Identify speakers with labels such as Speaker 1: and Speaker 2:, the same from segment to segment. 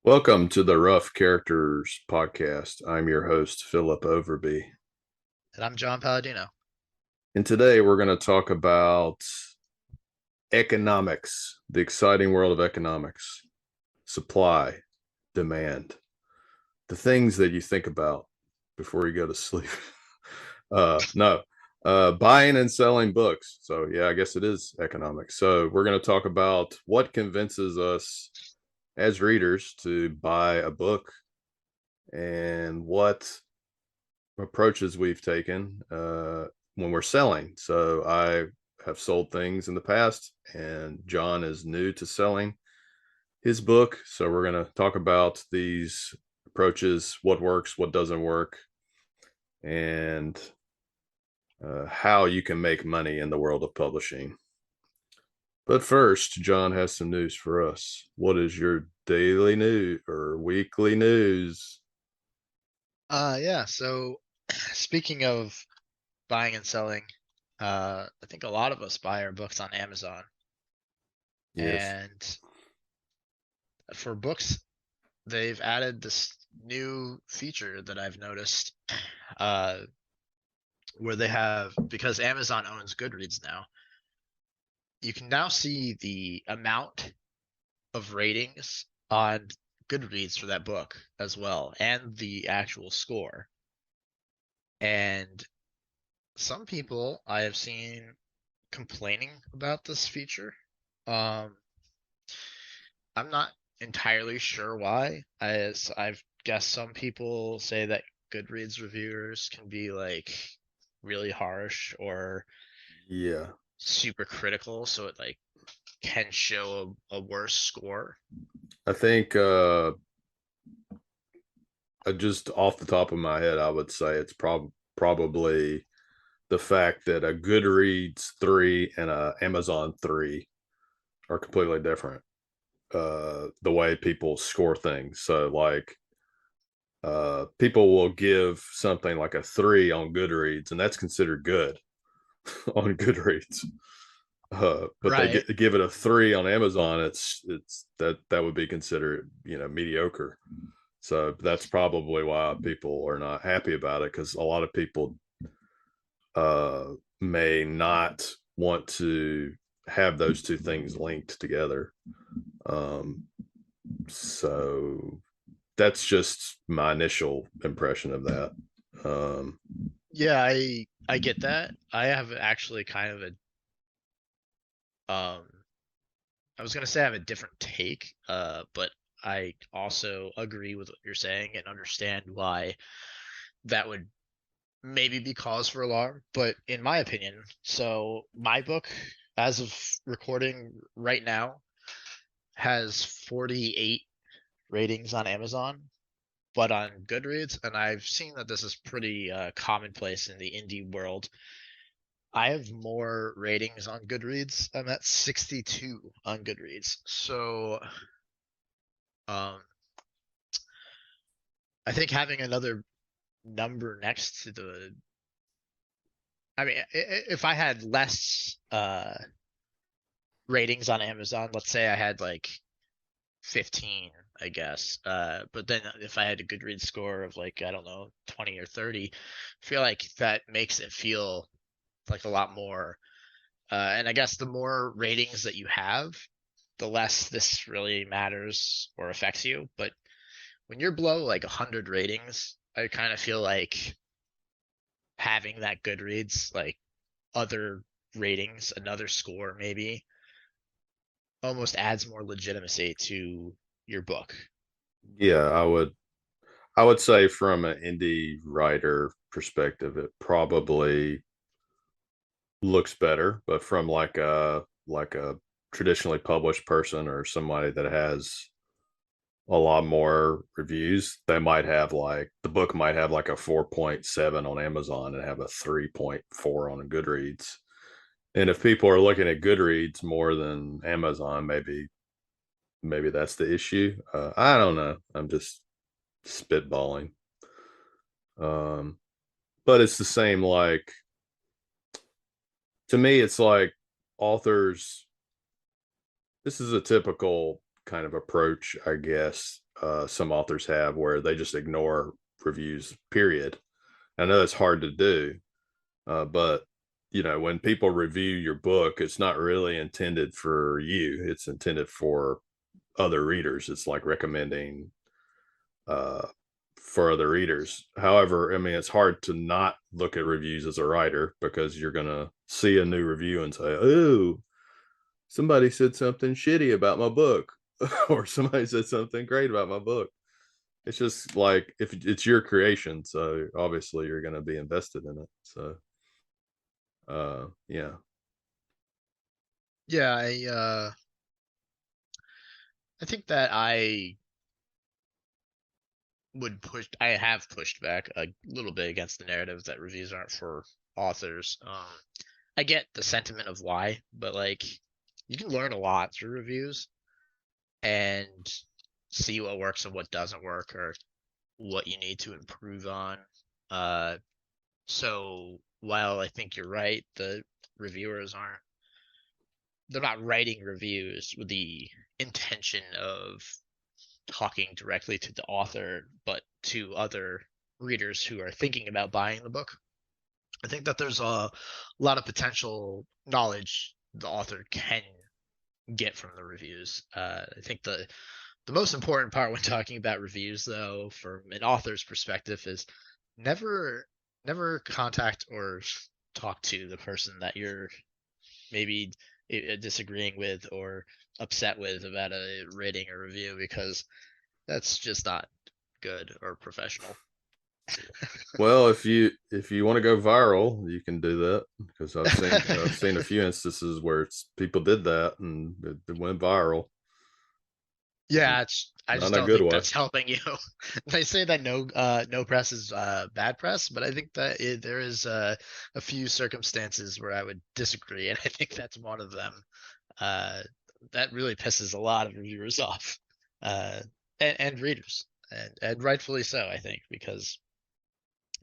Speaker 1: Welcome to the Rough Characters podcast. I'm your host, Philip Overby.
Speaker 2: And I'm John Palladino.
Speaker 1: And today we're going to talk about economics, the exciting world of economics, supply, demand, the things that you think about before you go to sleep. No, buying and selling books. So, yeah, I guess it is economics. So, we're going to talk about what convinces us as readers to buy a book and what approaches we've taken when we're selling. So I have sold things in the past, and John is new to selling his book. So we're going to talk about these approaches, what works, what doesn't work, and how you can make money in the world of publishing. But first, John has some news for us. What is your daily news or weekly news?
Speaker 2: Yeah, so speaking of buying and selling, I think a lot of us buy our books on Amazon.
Speaker 1: Yes.
Speaker 2: And for books, they've added this new feature that I've noticed, uh, where they have, because Amazon owns Goodreads now, you can now see the amount of ratings on Goodreads for that book as well, and the actual score. And some people I have seen complaining about this feature. Um, I'm not entirely sure why. I've guessed some people say that Goodreads reviewers can be like really harsh or
Speaker 1: Yeah.
Speaker 2: super critical, so it like can show a worse score.
Speaker 1: I think just off the top of my head, I would say it's probably the fact that a Goodreads 3 and a Amazon 3 are completely different. The way people score things. So like people will give something like a 3 on Goodreads, and that's considered good on Goodreads. But they
Speaker 2: Right.
Speaker 1: give it a 3 on Amazon. It's that would be considered mediocre. So that's probably why people are not happy about it, because a lot of people uh, may not want to have those two things linked together. Um, so that's just my initial impression of that. Um,
Speaker 2: Yeah, I get that. I have actually kind of um I was gonna say I have a different take, but I also agree with what you're saying and understand why that would maybe be cause for alarm. But in my opinion, so my book, as of recording right now, has 48 ratings on Amazon, but on Goodreads, and I've seen that this is pretty commonplace in the indie world. I have more ratings on Goodreads. I'm at 62 on Goodreads. So, um, I think having another number next to the, I mean, if I had less ratings on Amazon, let's say I had like 15, I guess, but then if I had a Goodreads score of like, I don't know, 20 or 30, I feel like that makes it feel like a lot more. And I guess the more ratings that you have, the less this really matters or affects you. But when you're below like 100 ratings, I kind of feel like having that Goodreads, like other ratings, another score maybe, almost adds more legitimacy to your book.
Speaker 1: yeah, I would say from an indie writer perspective, it probably looks better, but from like a traditionally published person or somebody that has a lot more reviews, they might have like the book might have like a 4.7 on Amazon and have a 3.4 on Goodreads. And if people are looking at Goodreads more than Amazon, maybe that's the issue. I don't know. I'm just spitballing. Um, but it's the same. Like to me, it's like authors. This is a typical kind of approach, I guess, some authors have, where they just ignore reviews, period. I know it's hard to do, but when people review your book, it's not really intended for you. It's intended for other readers. It's like recommending uh, for other readers. However, I mean, it's hard to not look at reviews as a writer, because you're going to see a new review and say, oh, somebody said something shitty about my book, or somebody said something great about my book. It's just like, if it's your creation, so obviously you're going to be invested in it. So, yeah.
Speaker 2: Yeah, I think that I have pushed back a little bit against the narrative that reviews aren't for authors. I get the sentiment of why, but like you can learn a lot through reviews and see what works and what doesn't work, or what you need to improve on. Uh, so while I think you're right, the reviewers aren't they're not writing reviews with the intention of talking directly to the author, but to other readers who are thinking about buying the book. I think that there's a lot of potential knowledge the author can get from the reviews. I think the most important part when talking about reviews, though, from an author's perspective, is never never contact or talk to the person that you're maybe disagreeing with or upset with about a rating or review, because that's just not good or professional.
Speaker 1: Well, if you want to go viral, you can do that, because I've seen a few instances where people did that and it went viral.
Speaker 2: Yeah, I
Speaker 1: Not
Speaker 2: just
Speaker 1: in a
Speaker 2: don't
Speaker 1: good
Speaker 2: think
Speaker 1: way.
Speaker 2: that's helping you. They say that no press is bad press, but I think that there is a few circumstances where I would disagree, and I think that's one of them. Uh, that really pisses a lot of reviewers off, uh, and readers, and rightfully so, I think, because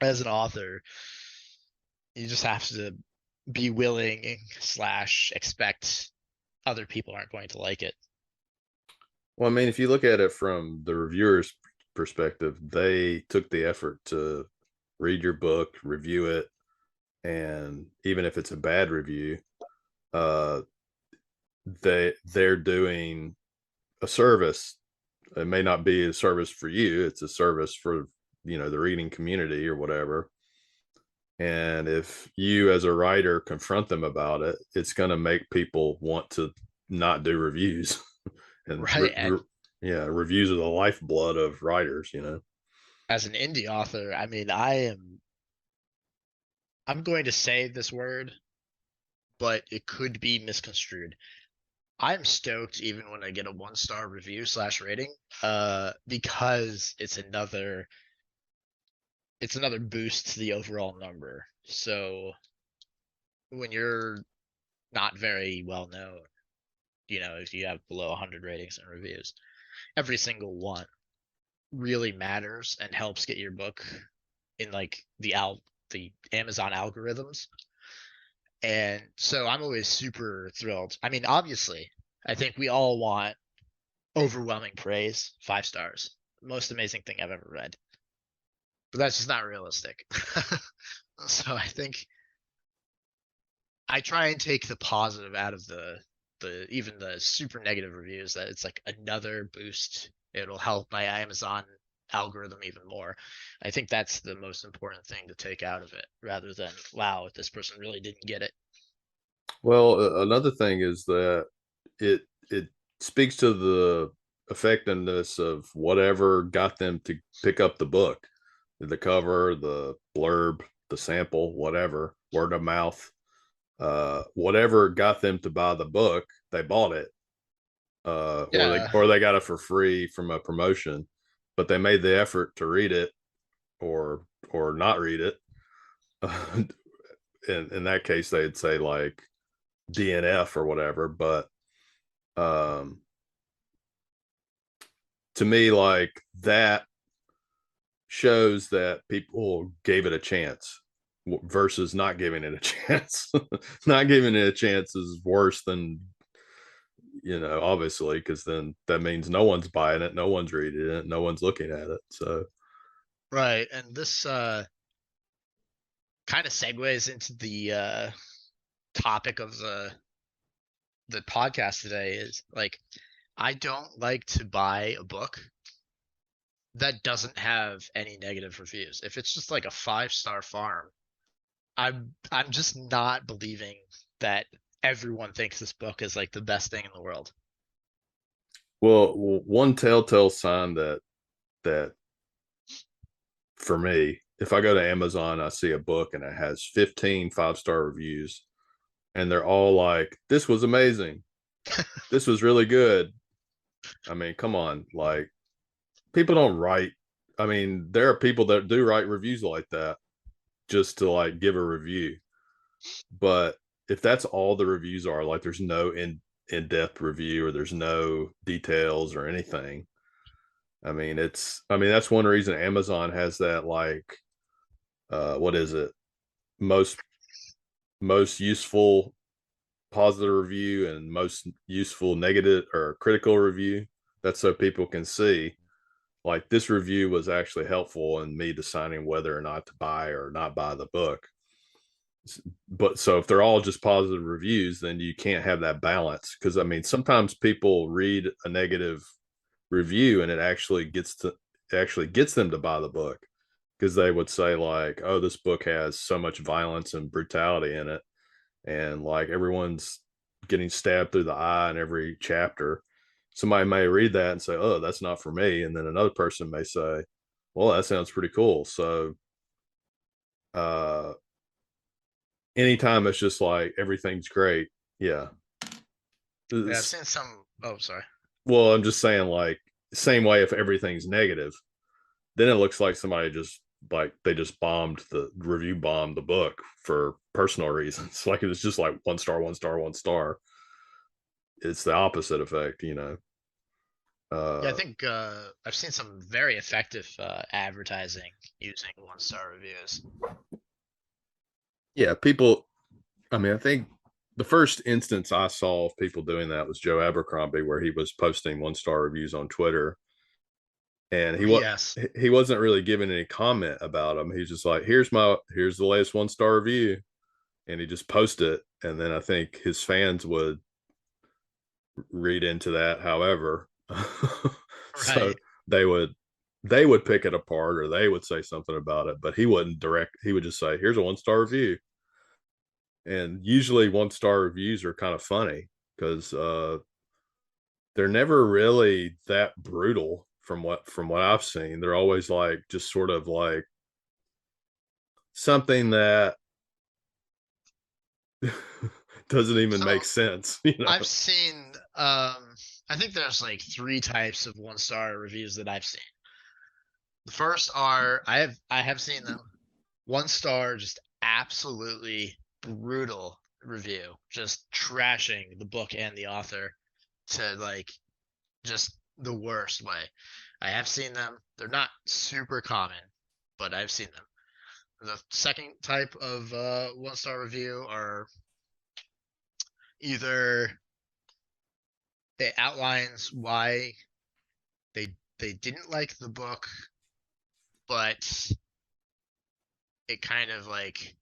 Speaker 2: as an author, you just have to be willing slash expect other people aren't going to like it.
Speaker 1: Well, I mean, if you look at it from the reviewer's perspective, they took the effort to read your book, review it, and even if it's a bad review, uh, they're doing a service. It may not be a service for you; it's a service for the reading community or whatever. And if you, as a writer, confront them about it, it's going to make people want to not do reviews. and
Speaker 2: Right. And
Speaker 1: yeah, reviews are the lifeblood of writers.
Speaker 2: as an indie author, I mean, I'm going to say this word, but it could be misconstrued. I'm stoked even when I get a 1 star review slash rating, because it's another boost to the overall number. So when you're not very well known, if you have below 100 ratings and reviews, every single one really matters and helps get your book in like the Amazon algorithms. And so I'm always super thrilled. I mean, obviously, I think we all want overwhelming praise, 5 stars, most amazing thing I've ever read. But that's just not realistic. So I think I try and take the positive out of the even the super negative reviews, that it's like another boost. It'll help my Amazon algorithm even more. I think that's the most important thing to take out of it, rather than, wow, this person really didn't get it.
Speaker 1: Well, another thing is that it speaks to the effectiveness of whatever got them to pick up the book, the cover, the blurb, the sample, whatever, word of mouth, whatever got them to buy the book, they bought it, or they
Speaker 2: Yeah.
Speaker 1: or they got it for free from a promotion, but they made the effort to read it, or not read it. In that case, they'd say like DNF or whatever. But um, to me, like, that shows that people gave it a chance versus not giving it a chance. Not giving it a chance is worse than obviously, because then that means no one's buying it, no one's reading it, no one's looking at it. So
Speaker 2: Right, and this kind of segues into the topic of the podcast today is like I don't like to buy a book that doesn't have any negative reviews. If it's just like a 5-star farm, I'm just not believing that everyone thinks this book is like the best thing in the world.
Speaker 1: well, one telltale sign that for me, if I go to Amazon, I see a book and it has 15 5-star reviews, and they're all like, "This was amazing. This was really good." I mean, come on, like people don't write. I mean, there are people that do write reviews like that just to like give a review. But if that's all the reviews are, like there's no in-depth review or there's no details or anything. I mean that's one reason Amazon has that like what is it? Most most useful positive review and most useful negative or critical review. That's so people can see like this review was actually helpful in me deciding whether or not to buy or not buy the book. But so if they're all just positive reviews, then you can't have that balance. Because I mean, sometimes people read a negative review and it actually gets them to buy the book because they would say like, "Oh, this book has so much violence and brutality in it, and like everyone's getting stabbed through the eye in every chapter." Somebody may read that and say, "Oh, that's not for me," and then another person may say, "Well, that sounds pretty cool." So, uh, anytime it's just like everything's great, yeah.
Speaker 2: Yeah, I've seen some. Oh, sorry.
Speaker 1: Well, I'm just saying, like, same way if everything's negative, then it looks like somebody just like they just bombed the book for personal reasons. Like it was just like 1 star, 1 star, 1 star. It's the opposite effect.
Speaker 2: Yeah, I
Speaker 1: Uh,
Speaker 2: think I've seen some very effective advertising using 1-star reviews.
Speaker 1: yeah, people. I mean, I think the first instance I saw of people doing that was Joe Abercrombie, where he was posting 1 star reviews on Twitter, and
Speaker 2: Yes.
Speaker 1: he wasn't really giving any comment about them. He's just like, here's the latest 1 star review, and he just posted it. And then I think his fans would read into that, however, so
Speaker 2: Right.
Speaker 1: they would pick it apart or they would say something about it, but he wouldn't direct. He would just say, "Here's a 1 star review," and usually 1 star reviews are kind of funny because they're never really that brutal from what I've seen. They're always like just sort of like something that doesn't even
Speaker 2: So
Speaker 1: make sense.
Speaker 2: I've seen I think there's like 3 types of 1-star reviews that I've seen. The first are I have seen them. 1 star, just absolutely brutal review, just trashing the book and the author to like just the worst way. I have seen them. They're not super common, but I've seen them. The second type of 1-star review are either it outlines why they didn't like the book, but it kind of like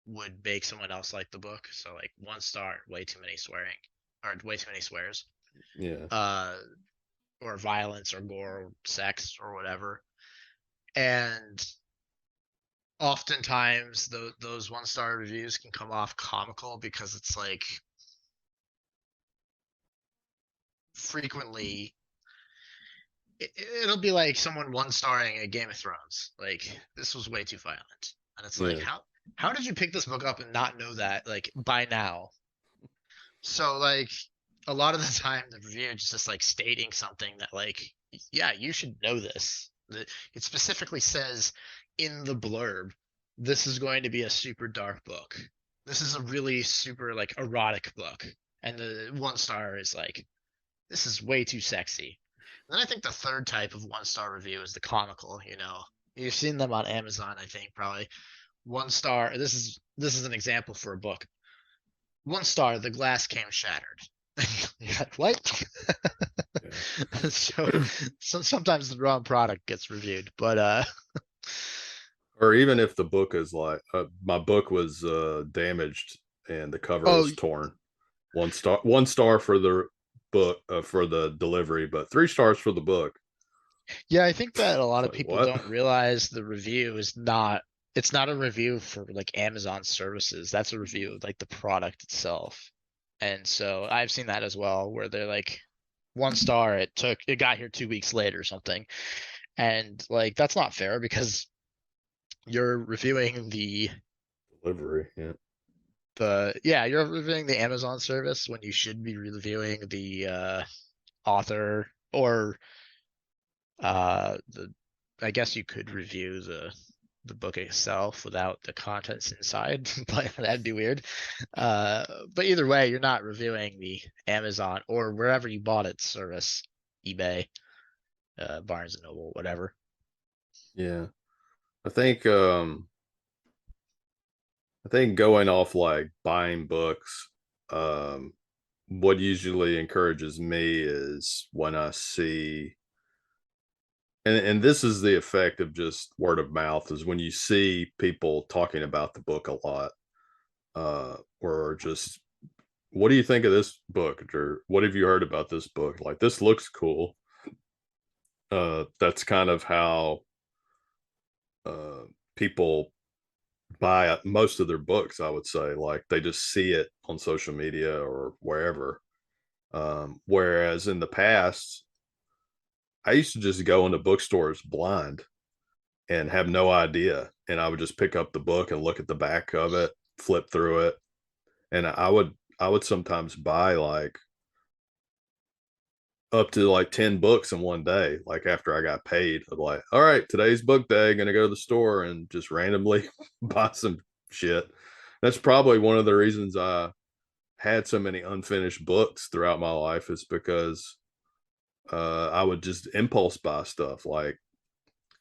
Speaker 2: would make someone else like the book. So like 1 star, way too many swearing or way too many swears,
Speaker 1: Yeah,
Speaker 2: uh, or violence or gore or sex or whatever. And oftentimes those 1-star reviews can come off comical because it's like frequently it'll be like someone 1-starring a Game of Thrones. Like this was way too violent, and it's like
Speaker 1: yeah,
Speaker 2: how did you pick this book up and not know that like by now? So like a lot of the time the review is just like stating something that like yeah you should know this. It specifically says in the blurb this is going to be a super dark book. This is a really super like erotic book, and the 1 star is like this is way too sexy. Then I think the third type of 1-star review is the comical. You've seen them on Amazon, I think probably. 1 star. This is an example for a book. 1 star. The glass came shattered. You're like, what? So, sometimes the wrong product gets reviewed, but
Speaker 1: Or even if the book is like my book was damaged and the cover
Speaker 2: oh
Speaker 1: was torn. 1 star, 1 star for the book for the delivery, but 3 stars for the book.
Speaker 2: yeah, I think that a lot
Speaker 1: It's
Speaker 2: of
Speaker 1: like
Speaker 2: people
Speaker 1: what?
Speaker 2: don't realize the review is not, it's not a review for like Amazon services. That's a review of like the product itself. And so I've seen that as well, where they're like 1 star, it got here 2 weeks late or something. And like that's not fair because you're reviewing
Speaker 1: Delivery, yeah.
Speaker 2: yeah, you're reviewing the Amazon service when you should be reviewing the author or the I guess you could review the book itself without the contents inside, but that'd be weird. But either way, you're not reviewing the Amazon or wherever you bought it service, eBay, Barnes and Noble, whatever.
Speaker 1: Yeah. I think I think going off like buying books, um, what usually encourages me is when I see, and this is the effect of just word of mouth, is when you see people talking about the book a lot, or just, what do you think of this book? Or what have you heard about this book? Like, this looks cool. That's kind of how uh, people buy most of their books, I would say. Like, they just see it on social media or wherever. Whereas in the past, I used to just go into bookstores blind and have no idea. And I would just pick up the book and look at the back of it, flip through it. And I would sometimes buy like up to like 10 books in one day. Like after I got paid, I'm like, all right, today's book day, gonna go to the store and just randomly buy some shit. That's probably one of the reasons I had so many unfinished books throughout my life, is because I would just impulse buy stuff. Like,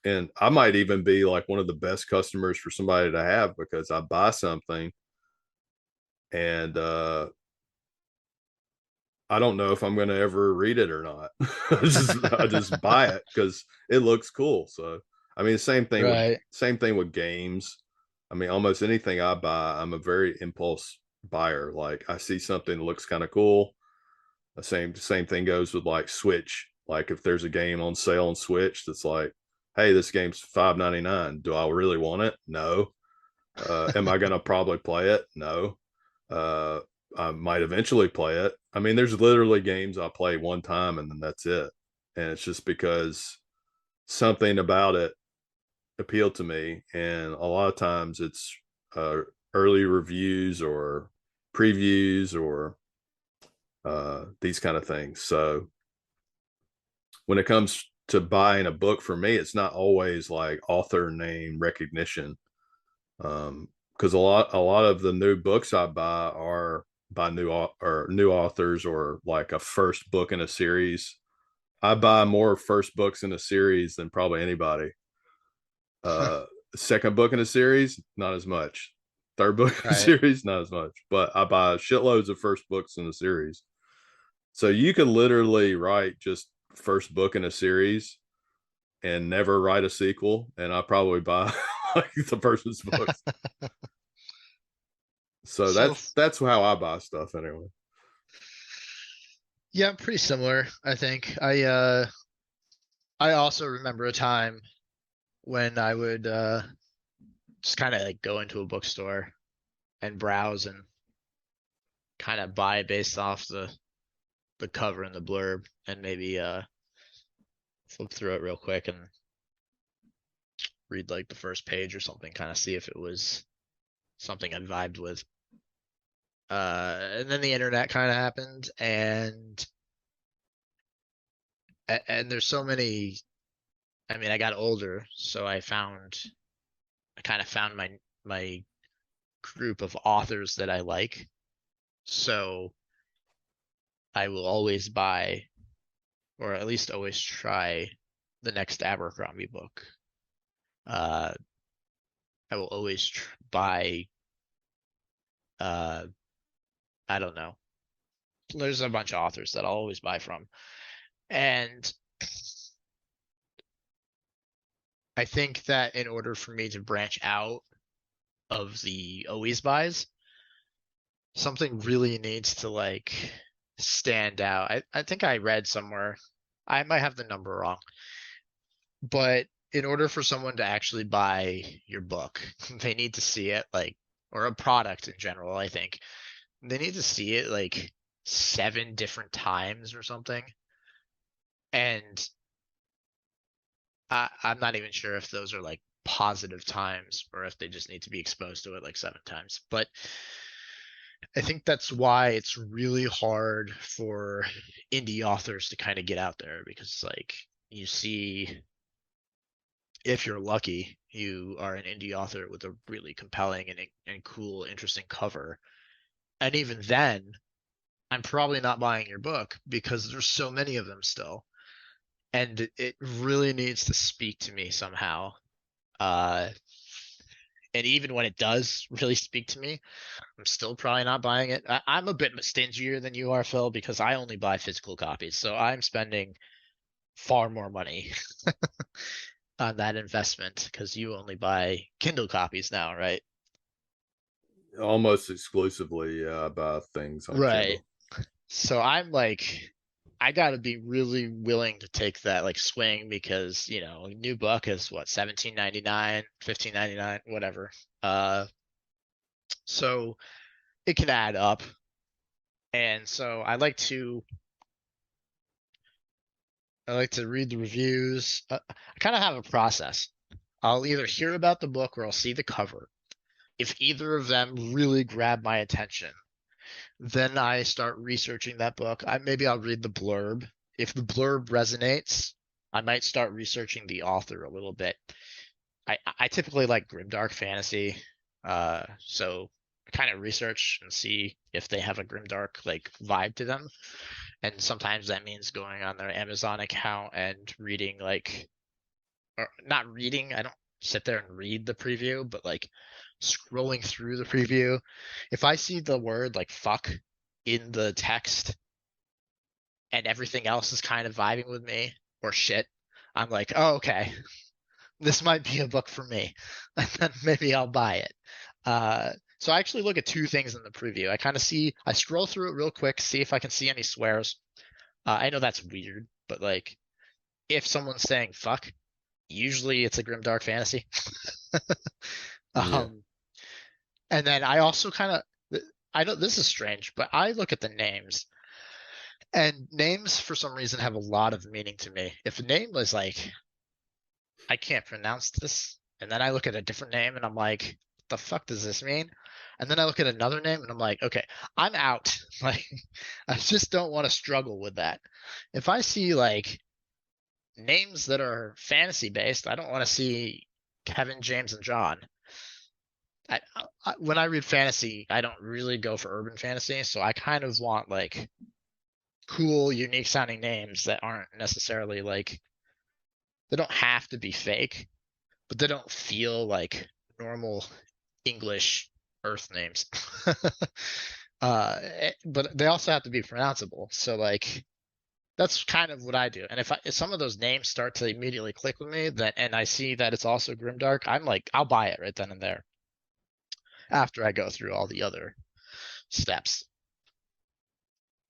Speaker 1: and I might even be like one of the best customers for somebody to have, because I buy something and I don't know if I'm going to ever read it or not. I just buy it because it looks cool. So I mean,
Speaker 2: Right.
Speaker 1: same thing with games. I mean, almost anything I buy, I'm a very impulse buyer. Like, I see something that looks kind of cool. The same thing goes with like Switch. Like, if there's a game on sale on Switch that's like, hey, this game's $5.99. Do I really want it? No. Am I gonna probably play it? No. Uh, I might eventually play it. I mean, there's literally games I play one time and then that's it. And it's just because something about it appealed to me. And a lot of times it's uh, early reviews or previews or these kind of things. So when it comes to buying a book, for me, it's not always like author name recognition. Because a lot of the new books I buy are by new authors, or like a first book in a series. I buy more first books in a series than probably anybody. Uh, Second book in a series, not as much. Third book in a
Speaker 2: Right.
Speaker 1: series, not as much. But I buy shitloads of first books in a series. So you can literally write just first book in a series and never write a sequel, and I probably buy like the person's books. So
Speaker 2: So
Speaker 1: that's how I buy stuff anyway.
Speaker 2: yeah, pretty similar, I think. I also remember a time when I would just kind of like go into a bookstore and browse and kind of buy based off the cover and the blurb and maybe flip through it real quick and read like the first page or something, kind of see if it was something I vibed with. And then the internet kind of happened, and there's so many. I mean, I got older, so I kind of found my group of authors that I like. So I will always buy, or at least always try, the next Abercrombie book. Uh, I will always buy. Uh, I don't know, there's a bunch of authors that I'll always buy from. And I think that in order for me to branch out of the always buys, something really needs to like stand out. I think I read somewhere, I might have the number wrong, but in order for someone to actually buy your book, they need to see it like, or a product in general, I think they need to see it like 7 different times or something. And I'm not even sure if those are like positive times or if they just need to be exposed to it like 7 times. But I think that's why it's really hard for indie authors to kind of get out there because like you see, if you're lucky, you are an indie author with a really compelling and cool, interesting cover. And even then, I'm probably not buying your book because there's so many of them still. And it really needs to speak to me somehow. Uh, and even when it does really speak to me, I'm still probably not buying it. I'm a bit stingier than you are, Phil, because I only buy physical copies. So I'm spending far more money on that investment because you only buy Kindle copies now, right?
Speaker 1: Almost exclusively, I buy things on
Speaker 2: Right.
Speaker 1: Kindle.
Speaker 2: So I'm like, I gotta be really willing to take that like swing because, you know, a new book is what, 17.99, 15.99, whatever. Uh, so it can add up. And so I like to read the reviews. I kind of have a process. I'll either hear about the book or I'll see the cover. If either of them really grab my attention, then I start researching that book. Maybe I'll read the blurb. If the blurb resonates, I might start researching the author a little bit. I typically like grimdark fantasy, so I kind of research and see if they have a grimdark like vibe to them. And sometimes that means going on their Amazon account and reading like, or not reading. I don't sit there and read the preview, but like scrolling through the preview. If I see the word like fuck in the text and everything else is kind of vibing with me or shit, I'm like, oh, okay, this might be a book for me. And then maybe I'll buy it. Uh, so I actually look at 2 things in the preview. I scroll through it real quick, see if I can see any swears. I know that's weird, but like if someone's saying fuck, usually it's a grimdark fantasy.
Speaker 1: Yeah.
Speaker 2: Um, and then I also kind of, I know this is strange, but I look at the names, and names for some reason have a lot of meaning to me. If a name was like, I can't pronounce this, and then I look at a different name and I'm like, what the fuck does this mean? And then I look at another name and I'm like, okay, I'm out. Like, I just don't want to struggle with that. If I see like names that are fantasy based, I don't want to see Kevin, James, and John. When I read fantasy, I don't really go for urban fantasy, so I kind of want like cool, unique sounding names that aren't necessarily like, they don't have to be fake, but they don't feel like normal English Earth names. But they also have to be pronounceable. So like that's kind of what I do. And if some of those names start to immediately click with me, that and I see that it's also grimdark, I'm like, I'll buy it right then and there after I go through all the other steps.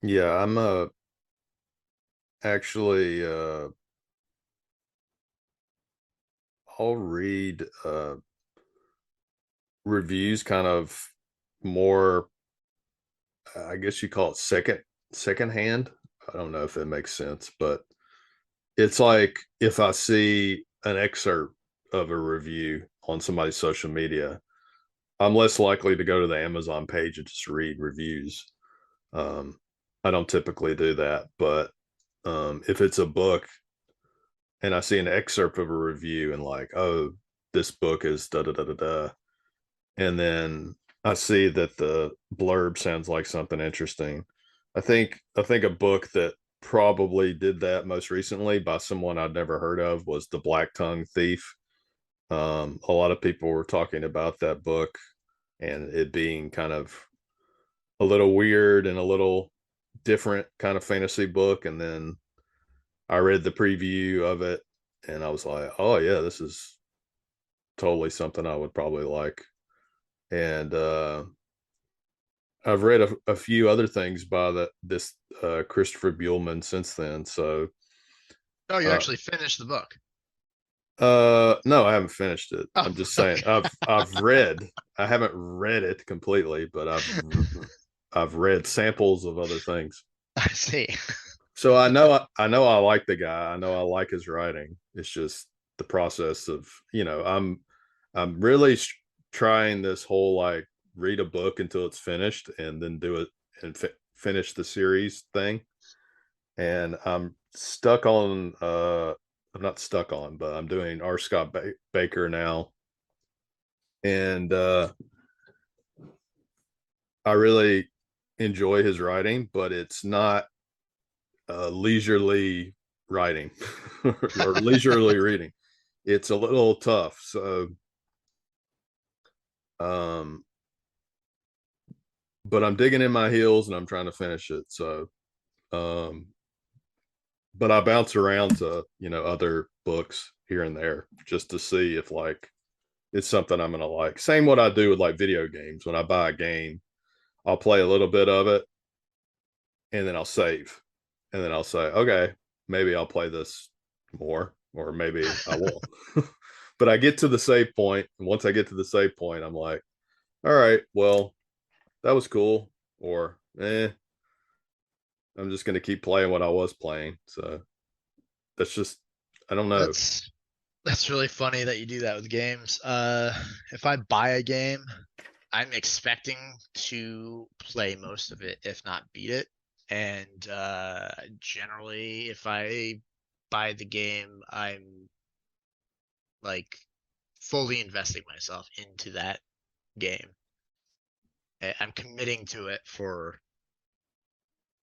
Speaker 1: Yeah, I'm actually I'll read reviews kind of more, I guess you call it second hand. I don't know if that makes sense, but it's like if I see an excerpt of a review on somebody's social media, I'm less likely to go to the Amazon page and just read reviews. Um, I don't typically do that, but if it's a book and I see an excerpt of a review and like, oh, this book is da da da da da, and then I see that the blurb sounds like something interesting. I think a book that probably did that most recently by someone I'd never heard of was The Black Tongue Thief. A lot of people were talking about that book and it being kind of a little weird and a little different kind of fantasy book, and then I read the preview of it, and I was like, oh yeah, this is totally something I would probably like. And I've read a few other things by this Christopher Buehlman since then. So
Speaker 2: Oh, you
Speaker 1: uh,
Speaker 2: actually finished the book.
Speaker 1: no, I haven't finished it.
Speaker 2: Oh,
Speaker 1: I'm just saying
Speaker 2: okay.
Speaker 1: I've read. I haven't read it completely, but I've read samples of other things.
Speaker 2: I see.
Speaker 1: So I know I like the guy. I know I like his writing. It's just the process of, I'm really trying this whole like read a book until it's finished and then do it and finish the series thing. And I'm stuck on I'm not stuck on, but I'm doing R. Scott Baker now. And I really enjoy his writing, but it's not leisurely writing or leisurely reading. It's a little tough. So, um, but I'm digging in my heels and I'm trying to finish it. So, um, but I bounce around to, other books here and there just to see if like it's something I'm going to like. Same what I do with like video games. When I buy a game, I'll play a little bit of it and then I'll save. And then I'll say, okay, maybe I'll play this more, or maybe I won't. But I get to the save point, and once I get to the save point, I'm like, all right, well, that was cool, or I'm just going to keep playing what I was playing. So that's just, I don't know.
Speaker 2: That's that's really funny that you do that with games. If I buy a game, I'm expecting to play most of it, if not beat it. And generally, if I buy the game, I'm like fully investing myself into that game. I'm committing to it for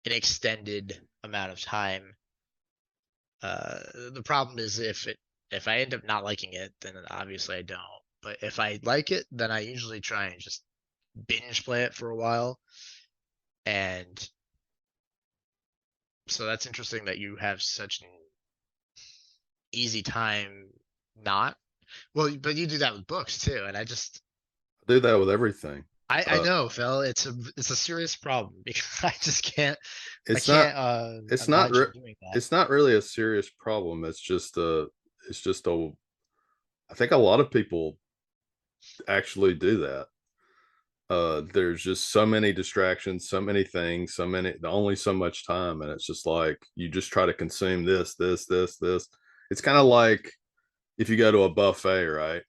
Speaker 2: an extended amount of time. The problem is if I end up not liking it, then obviously I don't. But if I like it, then I usually try and just binge play it for a while. And so that's interesting that you have such an easy time not. Well, but you do that with books too, and
Speaker 1: I do that with everything.
Speaker 2: I
Speaker 1: Uh,
Speaker 2: know, Phil, it's a serious problem because I just can't I
Speaker 1: it's not,
Speaker 2: can't
Speaker 1: it's not,
Speaker 2: imagine doing that.
Speaker 1: it's not really a serious problem. It's just a, I think a lot of people actually do that. There's just so many distractions, so many things, only so much time, and it's just like you just try to consume this. It's kind of like if you go to a buffet, right,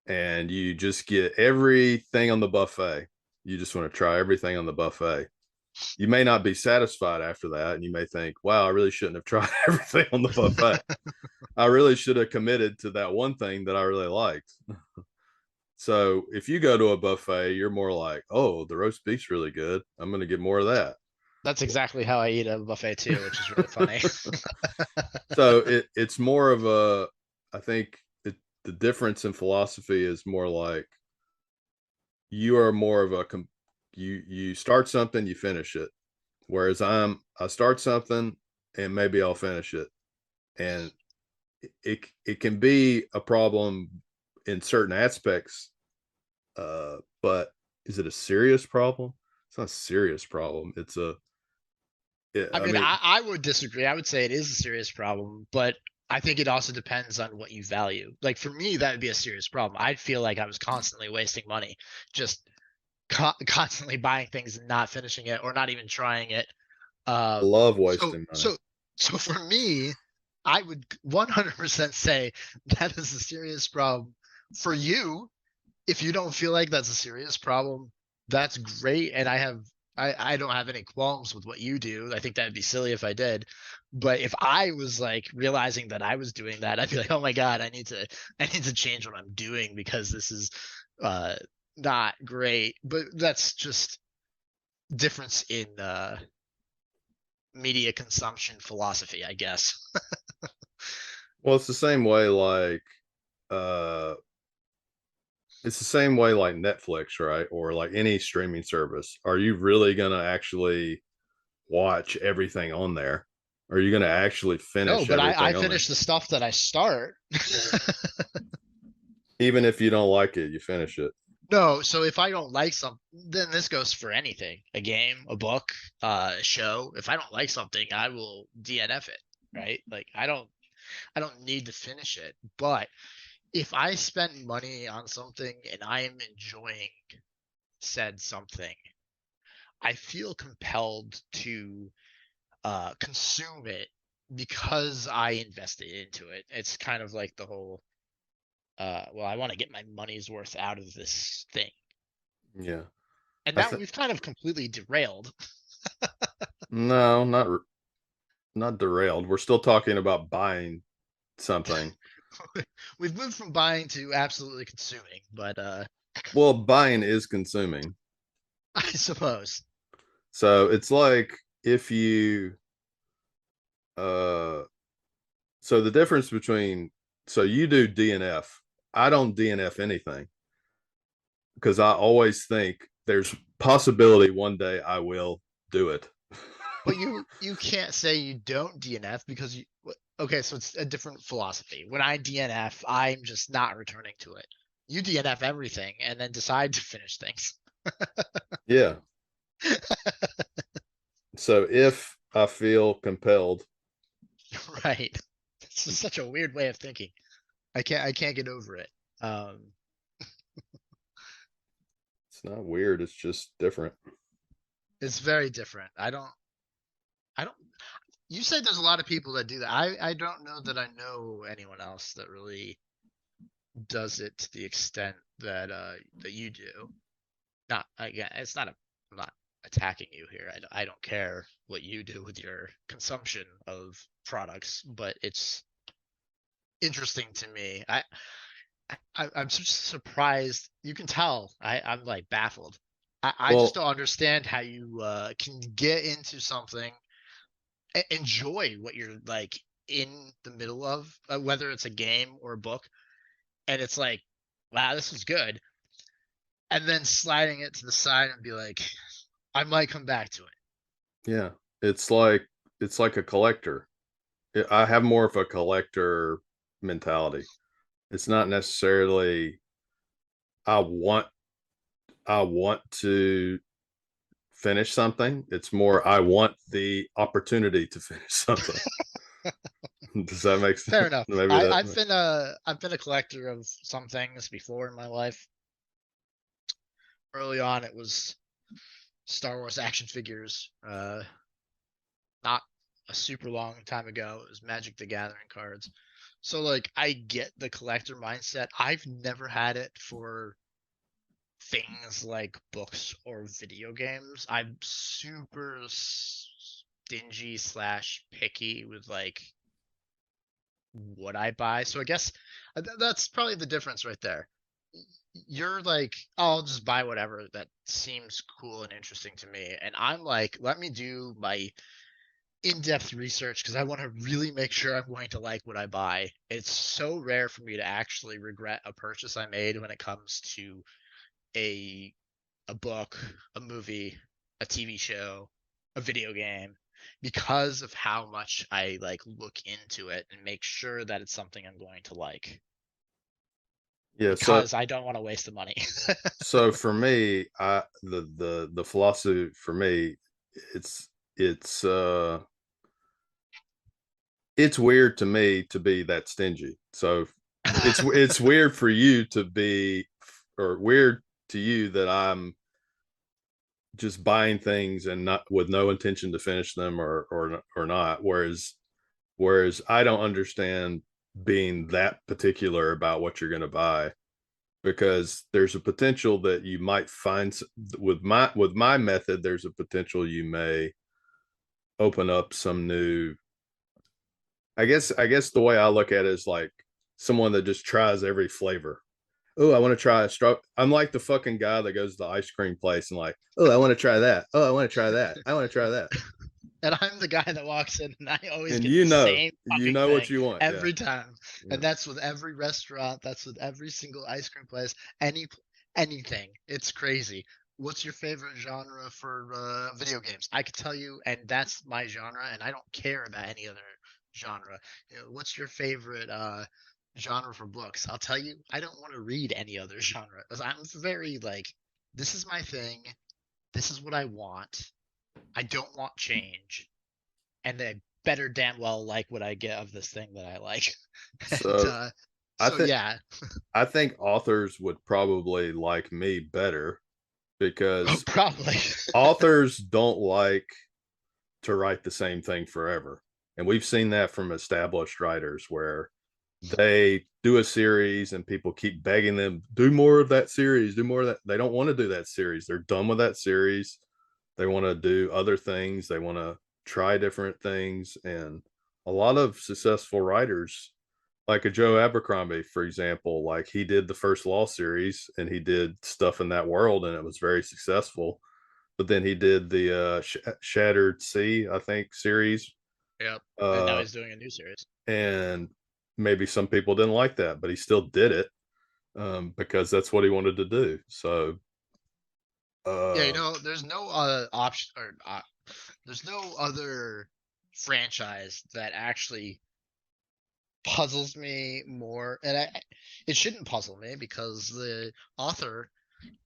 Speaker 1: and you just get everything on the buffet. You just want to try everything on the buffet. You may not be satisfied after that, and you may think, wow, I really shouldn't have tried everything on the buffet. I really should have committed to that one thing that I really liked. So if you go to a buffet, you're more like, oh, the roast beef's really good. I'm going to get more of that.
Speaker 2: That's exactly how I eat a buffet too, which is really funny.
Speaker 1: So it's more of a, I think the difference in philosophy is more like you are more of a, you start something, you finish it. Whereas I start something and maybe I'll finish it. And it can be a problem in certain aspects. But is it a serious problem? It's not a serious problem.
Speaker 2: I
Speaker 1: I
Speaker 2: mean,
Speaker 1: mean,
Speaker 2: I would disagree. I would say it is a serious problem, but I think it also depends on what you value. Like for me, that would be a serious problem. I'd feel like I was constantly wasting money, just constantly buying things and not finishing it or not even trying it.
Speaker 1: I
Speaker 2: Um,
Speaker 1: love
Speaker 2: so
Speaker 1: wasting money.
Speaker 2: so so for me, I would 100% say that is a serious problem. For you, if you don't feel like that's a serious problem, that's great. And I don't have any qualms with what you do. I think that'd be silly if I did. But if I was like realizing that I was doing that, I'd be like, oh my God, I need to change what I'm doing because this is uh not great. But that's just difference in media consumption philosophy, I guess.
Speaker 1: Well, it's the same way like uh it's the same way like Netflix, right? Or like any streaming service. Are you really gonna actually watch everything on there? Are you going to actually
Speaker 2: No,
Speaker 1: finish
Speaker 2: but I
Speaker 1: everything on there?
Speaker 2: finish the stuff that I start.
Speaker 1: Even if you don't like it, you finish it.
Speaker 2: No, so if I don't like something, then this goes for anything, a game, a book, a show. If I don't like something, I will DNF it, right? Like I don't need to finish it. But if I spend money on something and I am enjoying said something, I feel compelled to consume it because I invested into it. It's kind of like the whole well, I want to get my money's worth out of this thing.
Speaker 1: Yeah.
Speaker 2: And
Speaker 1: I
Speaker 2: now
Speaker 1: think
Speaker 2: we've kind of completely derailed.
Speaker 1: no, not derailed. We're still talking about buying something.
Speaker 2: We've moved from buying to absolutely consuming, but
Speaker 1: Well, buying is consuming.
Speaker 2: I suppose.
Speaker 1: So it's like if you uh so the difference between so you do DNF. I don't DNF anything because I always think there's possibility one day I will do it.
Speaker 2: But you can't say you don't DNF because you okay, so it's a different philosophy. When I DNF, I'm just not returning to it. You DNF everything and then decide to finish things.
Speaker 1: Yeah. So if I feel compelled,
Speaker 2: Right. This is such a weird way of thinking. I can't get over it.
Speaker 1: it's not weird, it's just different.
Speaker 2: It's very different. I don't you say there's a lot of people that do that. I don't know that I know anyone else that really does it to the extent that that you do. Not again, it's not a I'm not attacking you here. I don't care what you do with your consumption of products, but it's interesting to me. I'm just surprised. You can tell I'm like baffled. I just
Speaker 1: Well,
Speaker 2: don't understand how you can get into something, enjoy what you're like in the middle of, whether it's a game or a book, and it's like, wow, this is good, and then sliding it to the side and be like, I might come back to it.
Speaker 1: yeah, it's like it's like a collector. I have more of a collector mentality. It's not necessarily I want I want to finish something. It's more I want the opportunity to finish something. Does that make sense?
Speaker 2: Fair enough.
Speaker 1: Maybe
Speaker 2: I,
Speaker 1: that.
Speaker 2: I've been a collector of some things before in my life. Early on, it was Star Wars action figures. Not a super long time ago, it was Magic the Gathering cards. So like I get the collector mindset. I've never had it for things like books or video games. I'm super stingy slash picky with like what I buy. So I guess that's probably the difference right there. You're like, oh, I'll just buy whatever that seems cool and interesting to me. And I'm like, let me do my in-depth research because I want to really make sure I'm going to like what I buy. It's so rare for me to actually regret a purchase I made when it comes to a a book, a movie, a TV show, a video game because of how much I like look into it and make sure that it's something I'm going to like
Speaker 1: Yeah, so
Speaker 2: because I don't want to waste the money.
Speaker 1: so for me, I the philosophy for me, it's it's uh it's weird to me to be that stingy. So it's weird for you to be or weird to you that I'm just buying things and not with no intention to finish them or not. Whereas I don't understand being that particular about what you're going to buy because there's a potential that you might find with my method there's a potential you may open up some new I guess the way I look at it is like someone that just tries every flavor. Oh, I want to try a straw. I'm like the fucking guy that goes to the ice cream place and like, oh, I want to try that. Oh, I want to try that. I want to try that.
Speaker 2: And I'm the guy that walks in and I always
Speaker 1: And
Speaker 2: get the same
Speaker 1: you
Speaker 2: fucking
Speaker 1: know what
Speaker 2: thing
Speaker 1: you want. Yeah.
Speaker 2: every time.
Speaker 1: Yeah.
Speaker 2: And that's with every restaurant, that's with every single ice cream place, anything. It's crazy. what's your favorite genre for video games? I could tell you, and that's my genre, and I don't care about any other genre. What's your favorite genre for books? I'll tell you, I don't want to read any other genre. 'Cause I'm very like, this is my thing. This is what I want. I don't want change, and they better damn well like what I get of this thing that I like. And
Speaker 1: So I
Speaker 2: so
Speaker 1: think
Speaker 2: yeah,
Speaker 1: I think authors would probably like me better
Speaker 2: oh,
Speaker 1: because
Speaker 2: probably.
Speaker 1: authors don't like to write the same thing forever. And we've seen that from established writers where they do a series and people keep begging them, do more of that series, do more of that. They don't want to do that series. They're done with that series. They want to do other things. They want to try different things. And a lot of successful writers, like a Joe Abercrombie, for example, like he did the first Law series and he did stuff in that world and it was very successful. But then he did the Shattered Sea, I think, series.
Speaker 2: Yep. And now
Speaker 1: Uh,
Speaker 2: he's doing a new series.
Speaker 1: and maybe some people didn't like that, but he still did it because that's what he wanted to do. So,
Speaker 2: Yeah,
Speaker 1: uh,
Speaker 2: there's no option or there's no other franchise that actually puzzles me more, and it shouldn't puzzle me because the author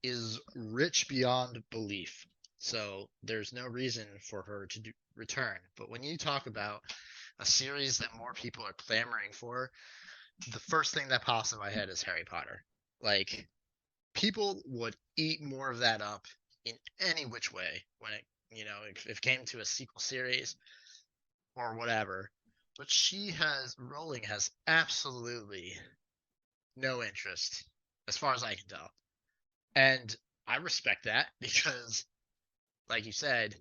Speaker 2: is rich beyond belief. So there's no reason for her to return. But when you talk about a series that more people are clamoring for, the first thing that pops in my head is Harry Potter. Like, people would eat more of that up in any which way when if it came to a sequel series or whatever. But Rowling has absolutely no interest, as far as I can tell. And I respect that because, like you said,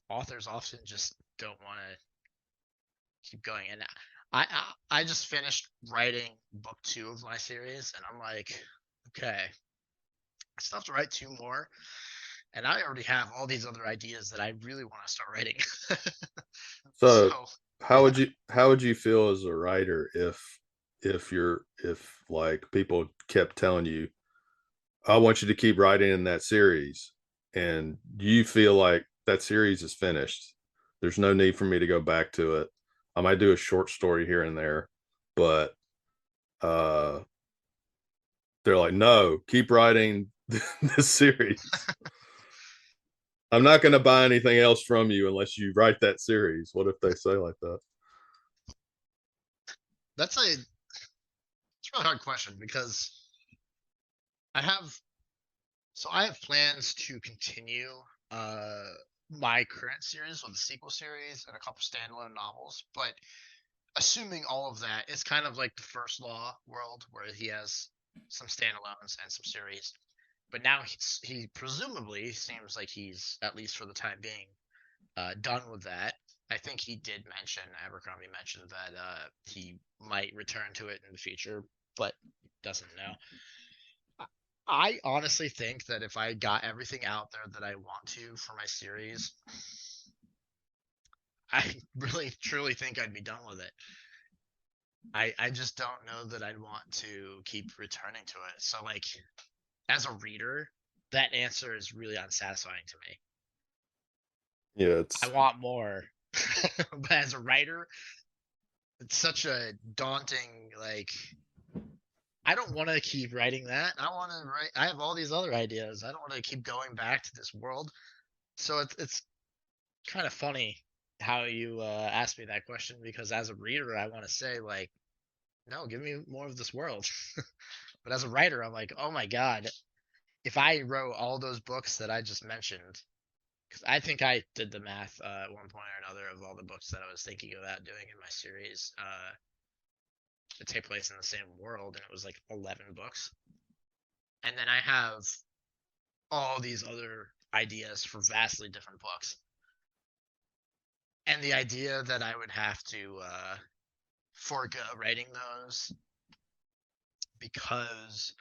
Speaker 2: authors often just don't want to keep going. And I just finished writing book 2 of my series, and I'm like, okay, I still have to write 2 more, and I already have all these other ideas that I really want to start writing.
Speaker 1: so
Speaker 2: So
Speaker 1: how
Speaker 2: yeah,
Speaker 1: would you feel as a writer if like people kept telling you, I want you to keep writing in that series, and you feel like that series is finished. There's no need for me to go back to it. I might do a short story here and there, but uh they're like, no, keep writing this series. I'm not going to buy anything else from you unless you write that series. What if they say like that?
Speaker 2: it's a really hard question because I have I have plans to continue uh my current series with the sequel series and a couple standalone novels, but assuming all of that is kind of like the first law world where he has some standalones and some series. But now he presumably seems like he's, at least for the time being, done with that. I think he did mention, Abercrombie mentioned that he might return to it in the future, but doesn't know. I honestly think that if I got everything out there that I want to for my series, I really truly think I'd be done with it. I just don't know that I'd want to keep returning to it. So like, as a reader, that answer is really unsatisfying to me.
Speaker 1: Yeah,
Speaker 2: I
Speaker 1: it's
Speaker 2: want more. But as a writer, it's such a daunting, like, I don't want to keep writing that. I want to write, I have all these other ideas. I don't want to keep going back to this world. So it's kind of funny how you asked me that question, because as a reader, I want to say like, no, give me more of this world. But as a writer, I'm like, oh my god, if I wrote all those books that I just mentioned, because I think I did the math at one point or another of all the books that I was thinking about doing in my series to take place in the same world, and it was like 11 books. And then I have all these other ideas for vastly different books. And the idea that I would have to forego writing those because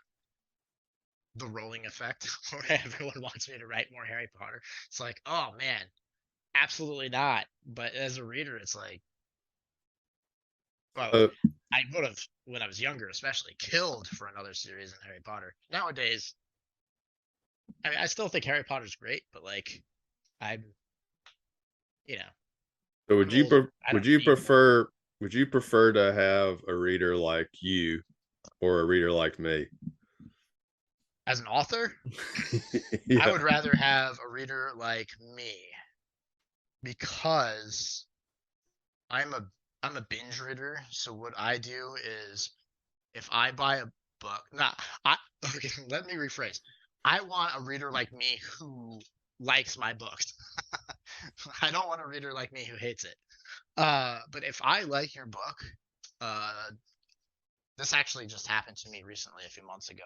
Speaker 2: the rolling effect, where everyone wants me to write more Harry Potter. It's like, oh man, absolutely not. But as a reader, it's like, well,
Speaker 1: uh,
Speaker 2: I would have, when I was younger, especially, killed for another series in Harry Potter. Nowadays, I mean, I still think Harry Potter's great, but like, I'm, you know,
Speaker 1: So
Speaker 2: I'm old. I
Speaker 1: would
Speaker 2: don't
Speaker 1: you
Speaker 2: need more.
Speaker 1: prefer to have a reader like you or a reader like me?
Speaker 2: As an author, I
Speaker 1: Yeah.
Speaker 2: would rather have a reader like me because I'm a I'm a binge reader. So what I do is if I buy a book, not I okay, let me rephrase. I want a reader like me who likes my books. I don't want a reader like me who hates it. But if I like your book, uh, this actually just happened to me recently a few months ago.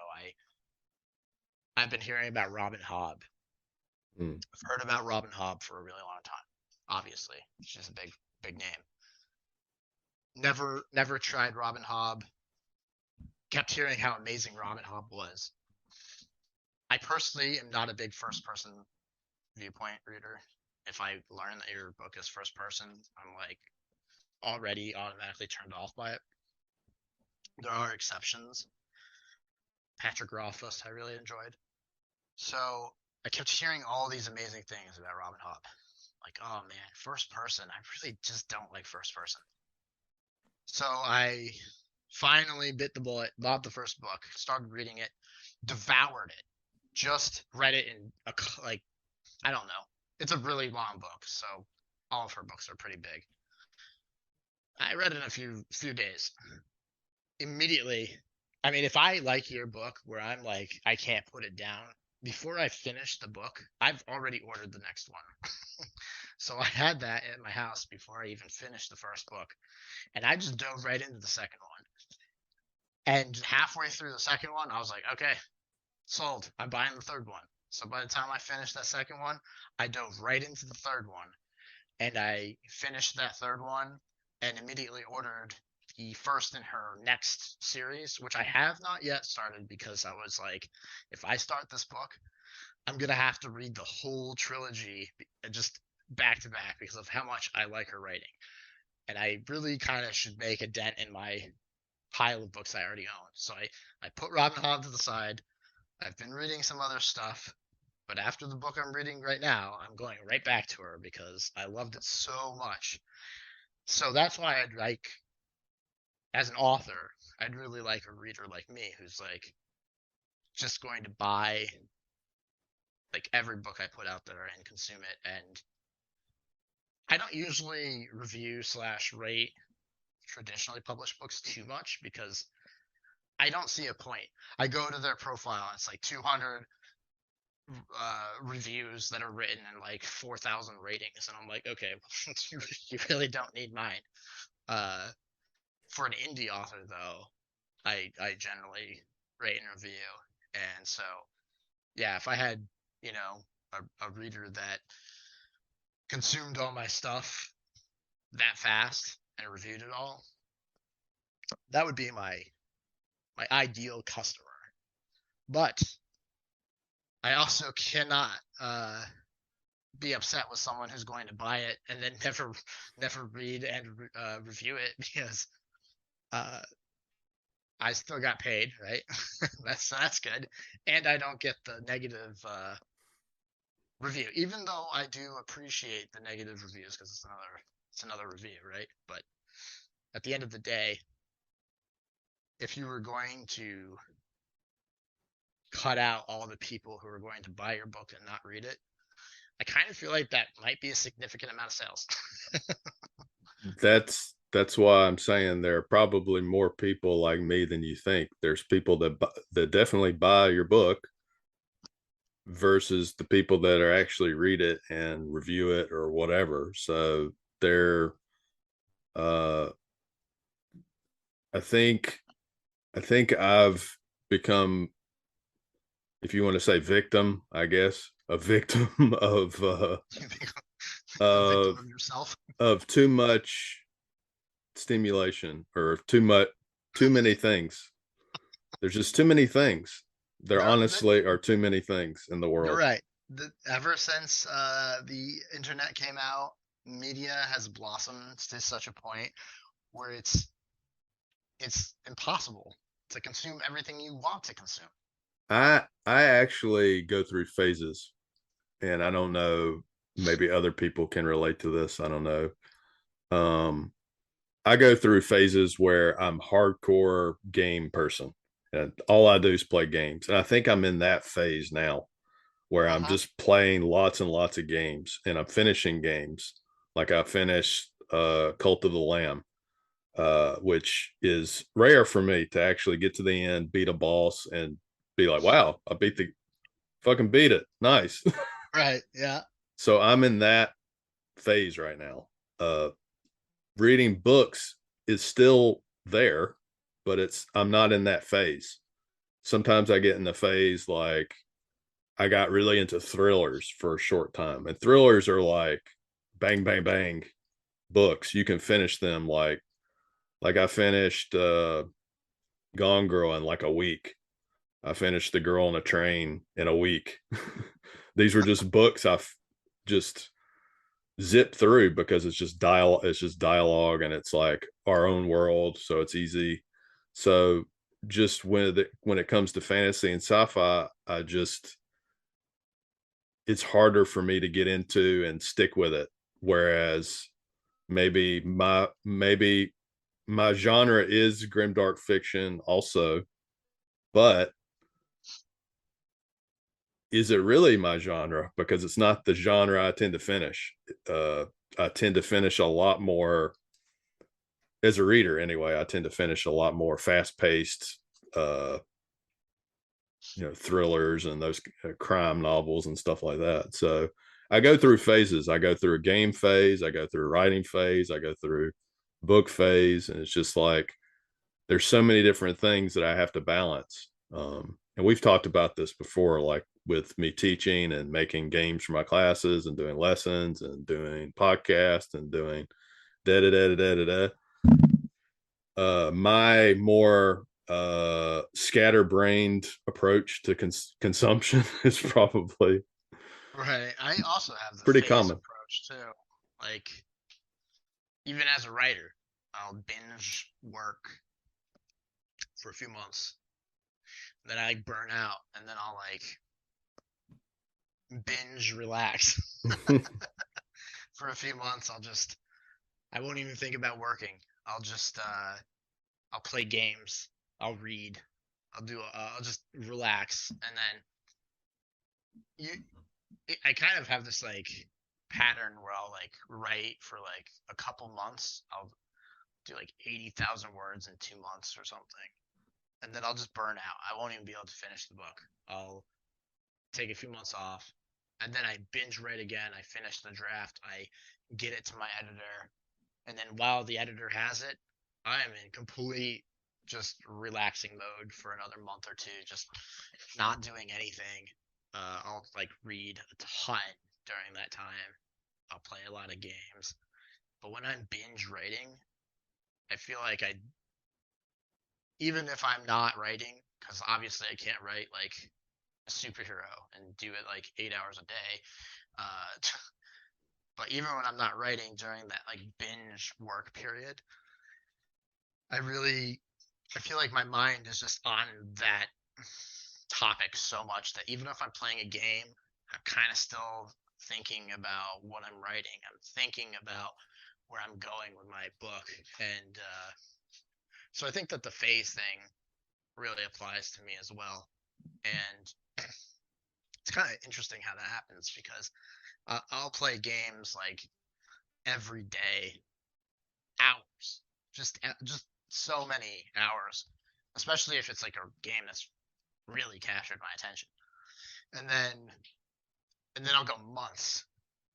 Speaker 2: I've been hearing about Robin Hobb.
Speaker 1: Mm.
Speaker 2: I've heard about Robin Hobb for a really long time. Obviously, she's a big name. Never tried Robin Hobb. Kept hearing how amazing Robin Hobb was. I personally am not a big first person viewpoint reader. If I learn that your book is first person, I'm like already automatically turned off by it. There are exceptions. Patrick Rothfuss I really enjoyed. So I kept hearing all these amazing things about Robin Hobb. Like, oh man, first person. I really just don't like first person. So I finally bit the bullet, bought the first book, started reading it, devoured it. Just read it in like I don't know. It's a really long book, so all of her books are pretty big. I read it in a few days. Immediately, I mean, if I like your book where I'm like I can't put it down, before I finish the book, I've already ordered the next one. So I had that at my house before I even finished the first book, and I just dove right into the second one. And halfway through the second one, I was like, okay, sold. I'm buying the third one. So by the time I finished that second one, I dove right into the third one, and I finished that third one and immediately ordered the first in her next series, which I have not yet started because I was like, if I start this book, I'm gonna have to read the whole trilogy just back to back because of how much I like her writing. And I really kind of should make a dent in my pile of books I already own. So I put Robin Hobb to the side. I've been reading some other stuff, but after the book I'm reading right now, I'm going right back to her because I loved it so much. So that's why I'd like, as an author, I'd really like a reader like me who's like just going to buy like every book I put out there and consume it. And I don't usually review slash rate traditionally published books too much because I don't see a point. I go to their profile and it's like 200 reviews that are written and like 4,000 ratings, and I'm like, okay, you really don't need mine. Uh, for an indie author though, I generally rate and review, and so yeah, if I had a reader that consumed all my stuff that fast and reviewed it all, that would be my ideal customer. But I also cannot be upset with someone who's going to buy it and then never read and review it because uh, I still got paid, right? That's good, and I don't get the negative review, even though I do appreciate the negative reviews because it's another review, right? But at the end of the day, if you were going to cut out all the people who are going to buy your book and not read it, I kind of feel like that might be a significant amount of sales.
Speaker 1: That's why I'm saying there are probably more people like me than you think. There's people that definitely buy your book versus the people that are actually read it and review it or whatever. So they're uh I think I've become, if you want to say victim, I guess, a victim
Speaker 2: You become a victim
Speaker 1: of
Speaker 2: of yourself.
Speaker 1: too much stimulation or too many things. There's just too many things. There
Speaker 2: No,
Speaker 1: honestly are too many things in the
Speaker 2: you're
Speaker 1: world.
Speaker 2: right. Ever since the internet came out, media has blossomed to such a point where it's impossible to consume everything you want to consume.
Speaker 1: I actually go through phases, and I don't know, maybe other people can relate to this. I don't know. Um, I go through phases where I'm hardcore game person and all I do is play games. And I think I'm in that phase now where I'm
Speaker 2: Uh-huh.
Speaker 1: just playing lots and lots of games and I'm finishing games. Like I finished Cult of the Lamb, which is rare for me to actually get to the end, beat a boss, and be like, wow, I beat the fucking beat it. Nice.
Speaker 2: Right. Yeah.
Speaker 1: So I'm in that phase right now. Uh, Reading books is still there, but I'm not in that phase. Sometimes I get in the phase like I got really into thrillers for a short time, and thrillers are like bang bang bang books. You can finish them like I finished Gone Girl in like a week. I finished The Girl on a Train in a week. These were just books I've just zip through because it's just dialogue and it's like our own world, so it's easy. So just when it comes to fantasy and sci-fi, I just it's harder for me to get into and stick with it, whereas maybe my genre is grimdark fiction also, but is it really my genre? Because it's not the genre I tend to finish. uh I tend to finish a lot more as a reader anyway. I tend to finish a lot more fast-paced uh thrillers and those crime novels and stuff like that. So I go through phases. I go through a game phase, I go through a writing phase, I go through book phase, and it's just like there's so many different things that I have to balance. And we've talked about this before, like with me teaching and making games for my classes and doing lessons and doing podcasts and doing da da da da da da. My more scatterbrained approach to consumption is probably
Speaker 2: Right. I also have the
Speaker 1: pretty
Speaker 2: phase
Speaker 1: common.
Speaker 2: approach too. Like, even as a writer, I'll binge work for a few months, then I burn out, and then I'll like binge relax for a few months. I won't even think about working. I'll play games. I'll read. I'll just relax, and then you I kind of have this like pattern where I'll like write for like a couple months. I'll do like 80,000 words in 2 months or something. And then I'll just burn out. I won't even be able to finish the book. I'll take a few months off, and then I binge write again. I finish the draft. I get it to my editor, and then while the editor has it, I am in complete just relaxing mode for another month or two, just not doing anything. I'll like read a ton during that time. I'll play a lot of games. But when I'm binge writing, I feel like even if I'm not writing, because obviously I can't write like a superhero and do it like 8 hours a day. Uh, but even when I'm not writing during that like binge work period, I really I feel like my mind is just on that topic so much that even if I'm playing a game, I'm kind of still thinking about what I'm writing. I'm thinking about where I'm going with my book, and so I think that the phase thing really applies to me as well. And it's kind of interesting how that happens because I'll play games like every day, hours, just so many hours, especially if it's like a game that's really captured my attention. And then I'll go months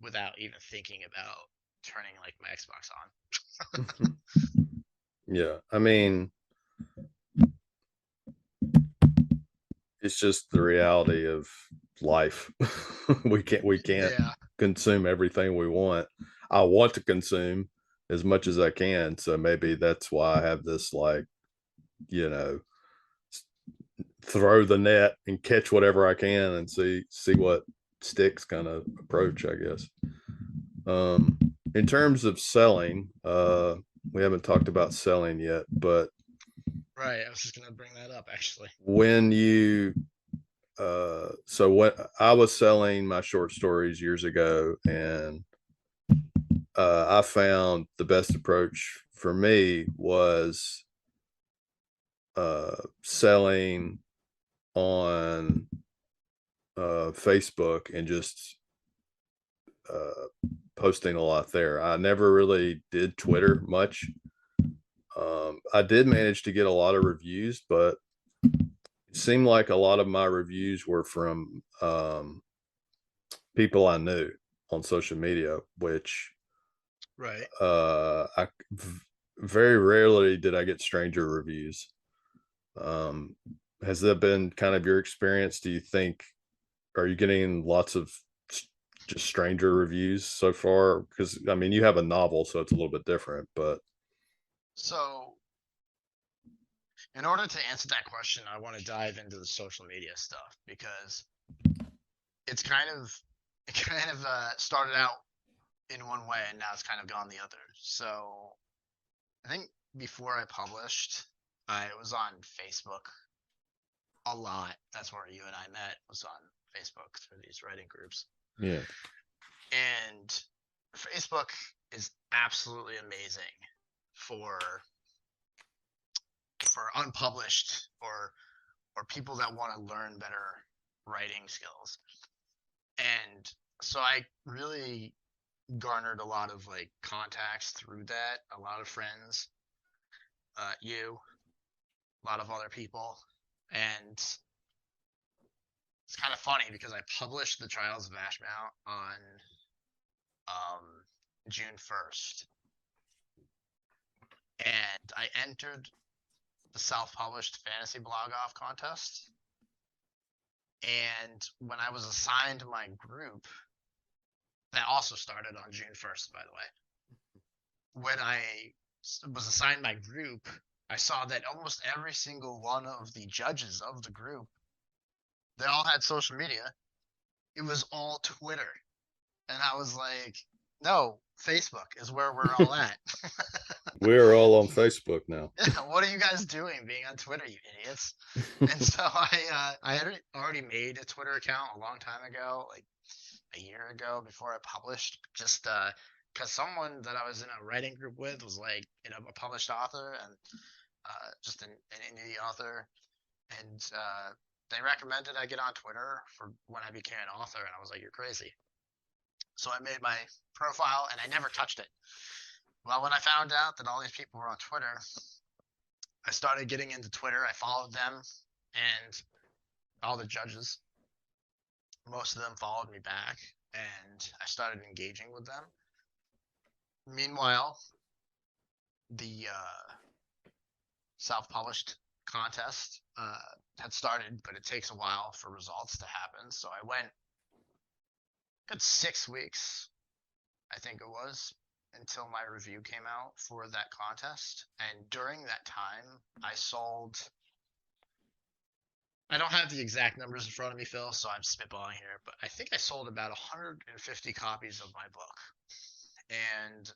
Speaker 2: without even thinking about turning like my Xbox on.
Speaker 1: Yeah, I mean, it's just the reality of life. We can't
Speaker 2: Yeah.
Speaker 1: consume everything we want. I want to consume as much as I can, so maybe that's why I have this like, you know, throw the net and catch whatever I can and see what sticks kind of approach, I guess. Um, in terms of selling, we haven't talked about selling yet, but
Speaker 2: Right. I was just gonna bring that up actually.
Speaker 1: when you So what I was selling my short stories years ago, and I found the best approach for me was selling on Facebook and just posting a lot there. I never really did Twitter much. I did manage to get a lot of reviews, but it seemed like a lot of my reviews were from people I knew on social media, which
Speaker 2: Right.
Speaker 1: very rarely did I get stranger reviews. Um, has that been kind of your experience? Do you think, are you getting lots of just stranger reviews so far? Because I mean, you have a novel, so it's a little bit different, but
Speaker 2: So in order to answer that question, I want to dive into the social media stuff because it's kind of it kind of started out in one way and now it's kind of gone the other. So I think before I published, I was on Facebook a lot. That's where you and I met, was on Facebook through these writing groups.
Speaker 1: yeah,
Speaker 2: And Facebook is absolutely amazing for unpublished or people that want to learn better writing skills. And so I really garnered a lot of like contacts through that, a lot of friends, you, a lot of other people. And it's kind of funny because I published the Trials of Ashmount on um, June 1st. And I entered the self-published fantasy blog off contest. And when I was assigned my group, that also started on June 1st, by the way. When I was assigned my group, I saw that almost every single one of the judges of the group, they all had social media. It was all Twitter. And I was like, no, Facebook is where we're all at.
Speaker 1: we're all on Facebook now.
Speaker 2: What are you guys doing being on Twitter, you idiots? And so I had already made a Twitter account a long time ago, like a year ago before I published, just because someone that I was in a writing group with was like, a published author and just an indie author, and they recommended I get on Twitter for when I became an author, and I was like, you're crazy. So I made my profile and I never touched it. Well, when I found out that all these people were on Twitter, I started getting into Twitter. I followed them and all the judges. Most of them followed me back and I started engaging with them. Meanwhile, the self-published contest had started, but it takes a while for results to happen. So I went good 6 weeks, I think it was, until my review came out for that contest. And during that time, I sold. I don't have the exact numbers in front of me, Phil, so I'm spitballing here, but I think I sold about 150 copies of my book. And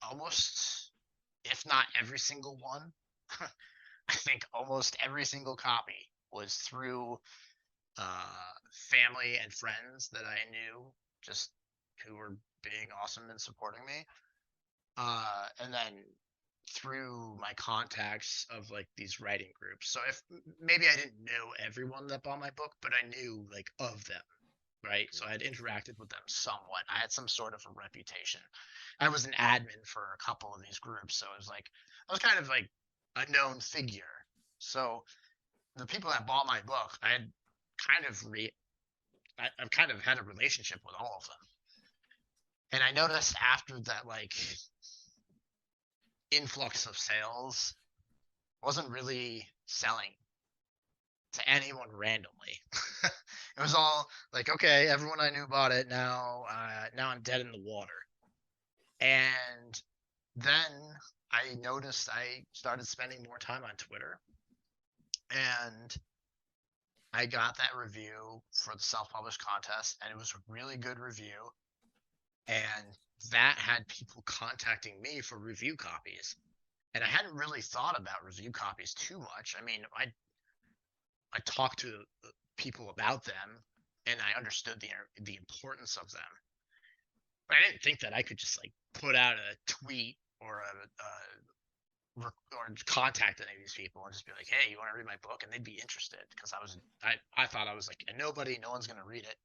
Speaker 2: almost, if not every single one, I think almost every single copy was through family and friends that I knew, just who were being awesome and supporting me. And then through my contacts of like these writing groups. So if maybe I didn't know everyone that bought my book, but I knew like of them, right? So I had interacted with them somewhat. I had some sort of a reputation. I was an admin for a couple of these groups, so it was like I was kind of like a known figure. So the people that bought my book, I had kind of I've kind of had a relationship with all of them. And I noticed after that like influx of sales wasn't really selling to anyone randomly. It was all like, okay, everyone I knew bought it. Now I'm dead in the water. And then I noticed I started spending more time on Twitter, and I got that review for the self-published contest, and it was a really good review. And that had people contacting me for review copies. And I hadn't really thought about review copies too much. I mean, I talked to people about them, and I understood the importance of them. But I didn't think that I could just like put out a tweet or or contact any of these people and just be like, "Hey, you want to read my book?" And they'd be interested because I thought I was like a nobody, no one's gonna read it.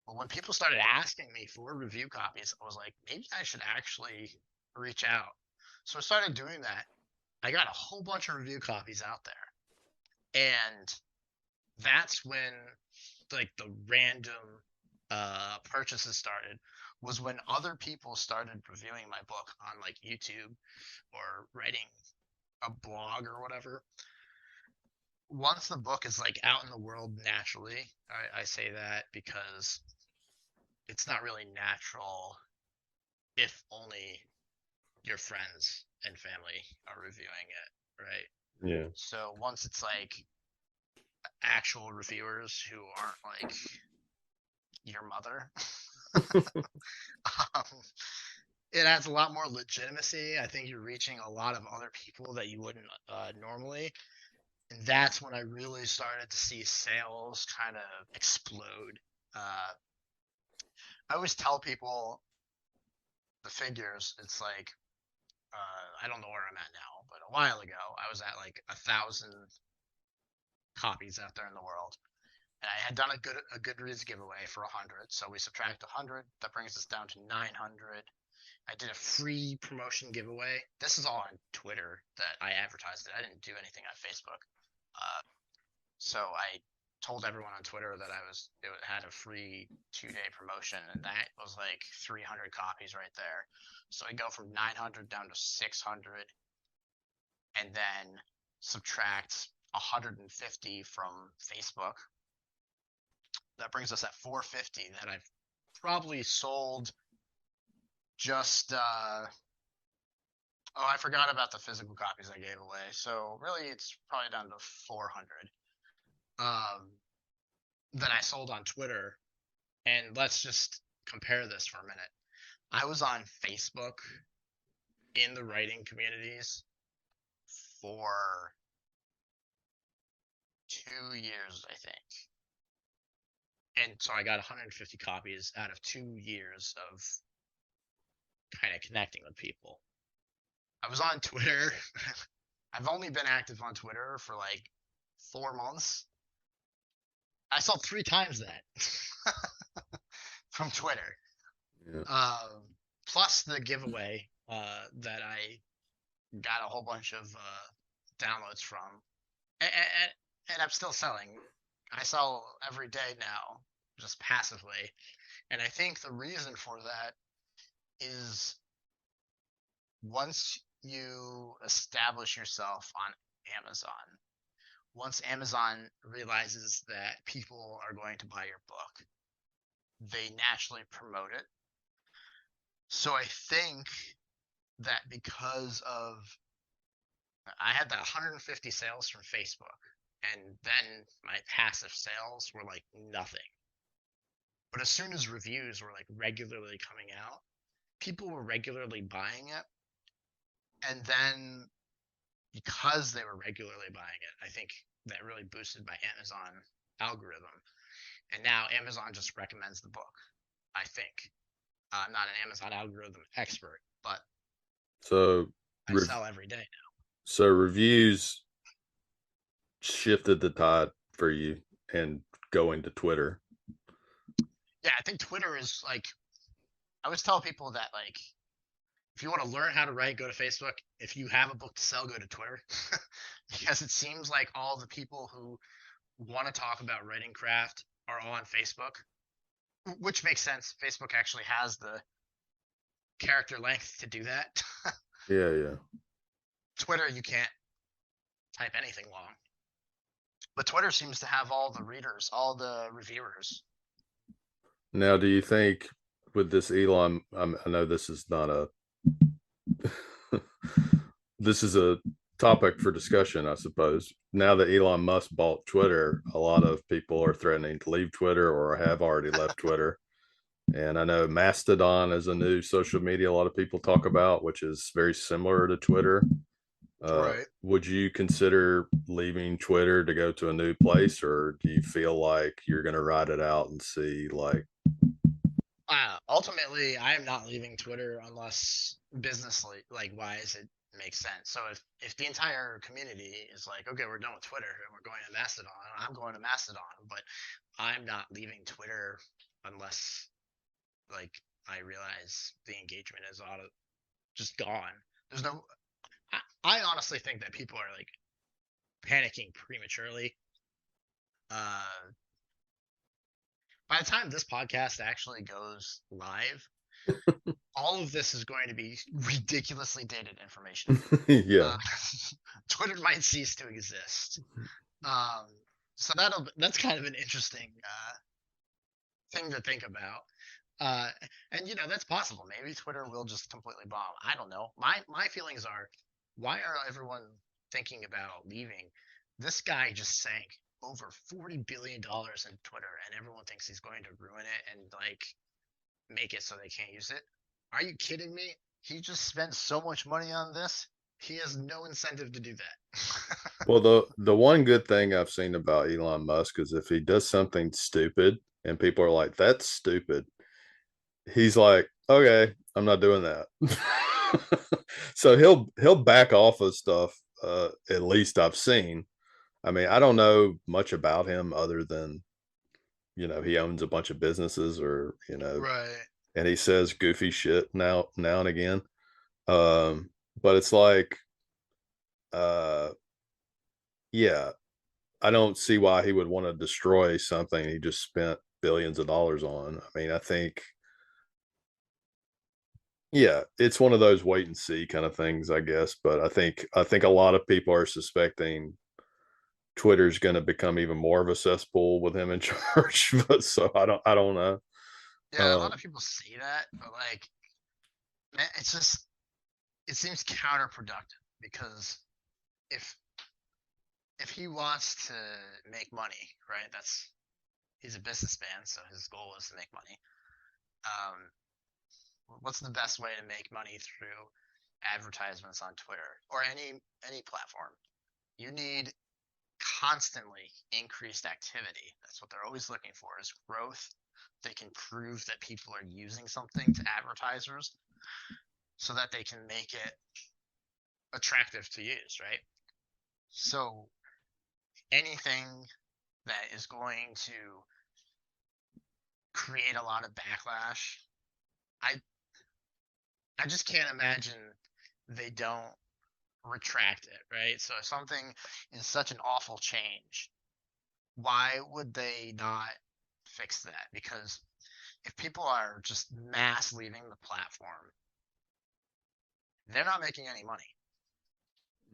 Speaker 2: But when people started asking me for review copies, I was like, maybe I should actually reach out. So I started doing that. I got a whole bunch of review copies out there, and that's when like the random purchases started, was when other people started reviewing my book on like YouTube or writing a blog or whatever. Once the book is like out in the world naturally, I say that because it's not really natural if only your friends and family are reviewing it, right?
Speaker 1: Yeah.
Speaker 2: So once it's like actual reviewers who aren't like your mother, um, it adds a lot more legitimacy. I think you're reaching a lot of other people that you wouldn't normally. And that's when I really started to see sales kind of explode. I always tell people the figures. It's like I don't know where I'm at now, but a while ago I was at like 1,000 copies out there in the world, and I had done a Goodreads giveaway for 100. So we subtract 100, that brings us down to 900. I did a free promotion giveaway. This is all on Twitter that I advertised it. I didn't do anything on Facebook. So I told everyone on Twitter that it had a free 2-day promotion, and that was like 300 copies right there. So I go from 900 down to 600, and then subtract 150 from Facebook. That brings us at 450 that I've probably sold just oh, I forgot about the physical copies I gave away. So really it's probably down to 400 that I sold on Twitter. And let's just compare this for a minute. I was on Facebook in the writing communities for 2 years, I think. And so I got 150 copies out of 2 years of kind of connecting with people. I was on Twitter. I've only been active on Twitter for like 4 months. I sold 3 times that from Twitter.
Speaker 1: Yeah.
Speaker 2: Plus the giveaway that I got a whole bunch of downloads from, and I'm still selling. I sell every day now, just passively, and I think the reason for that is once you establish yourself on Amazon, once Amazon realizes that people are going to buy your book, they naturally promote it. So I think that because of I had that 150 sales from Facebook, and then my passive sales were like nothing. But as soon as reviews were like regularly coming out, people were regularly buying it. And then because they were regularly buying it, I think that really boosted my Amazon algorithm. And now Amazon just recommends the book, I think. I'm not an Amazon algorithm expert, but
Speaker 1: So,
Speaker 2: I sell every day now.
Speaker 1: so reviews shifted the tide for you and going to Twitter.
Speaker 2: Yeah, I think Twitter is like, I always tell people that like, if you want to learn how to write, go to Facebook. If you have a book to sell, go to Twitter. Because it seems like all the people who want to talk about writing craft are all on Facebook, which makes sense. Facebook actually has the character length to do that.
Speaker 1: Yeah, yeah.
Speaker 2: Twitter, you can't type anything long. But Twitter seems to have all the readers, all the reviewers.
Speaker 1: Now, do you think with this Elon, I know this is not a this is a topic for discussion, I suppose. Now that Elon Musk bought Twitter, a lot of people are threatening to leave Twitter or have already left Twitter. And I know Mastodon is a new social media a lot of people talk about, which is very similar to Twitter.
Speaker 2: Right.
Speaker 1: Would you consider leaving Twitter to go to a new place, or do you feel like you're going to ride it out and see like,
Speaker 2: Ultimately, I am not leaving Twitter unless like wise it makes sense. So if the entire community is like, okay, we're done with Twitter and we're going to Mastodon, I'm going to Mastodon, but I'm not leaving Twitter unless like I realize the engagement is just gone. There's no. I honestly think that people are like panicking prematurely. Uh, by the time this podcast actually goes live, all of this is going to be ridiculously dated information.
Speaker 1: yeah,
Speaker 2: Uh, Twitter might cease to exist. Um, so that's kind of an interesting thing to think about. Uh, and that's possible. Maybe Twitter will just completely bomb. I don't know. My feelings are, why are everyone thinking about leaving? This guy just sank over $40 billion in Twitter, and everyone thinks he's going to ruin it and like make it so they can't use it. Are you kidding me? He just spent so much money on this. He has no incentive to do that.
Speaker 1: well, the one good thing I've seen about Elon Musk is if he does something stupid and people are like, that's stupid, he's like, okay, I'm not doing that. So he'll back off of stuff, at least I've seen. I mean, I don't know much about him other than, he owns a bunch of businesses, or,
Speaker 2: Right.
Speaker 1: and he says goofy shit now and again. But it's like, uh yeah, I don't see why he would want to destroy something he just spent billions of dollars on. I mean, I think, yeah, it's one of those wait and see kind of things, I guess. But I think a lot of people are suspecting Twitter's going to become even more of a cesspool with him in charge. But so I don't know.
Speaker 2: Yeah, a
Speaker 1: Uh,
Speaker 2: lot of people say that, but like, man, it seems counterproductive because if if he wants to make money, right? He's a businessman, so his goal is to make money. Um, what's the best way to make money through advertisements on Twitter or any platform? You need constantly increased activity. That's what they're always looking for is growth. They can prove that people are using something to advertisers so that they can make it attractive to use, right? So anything that is going to create a lot of backlash, I I just can't imagine they don't retract it, right? So if something is such an awful change, why would they not fix that? Because if people are just mass leaving the platform, they're not making any money.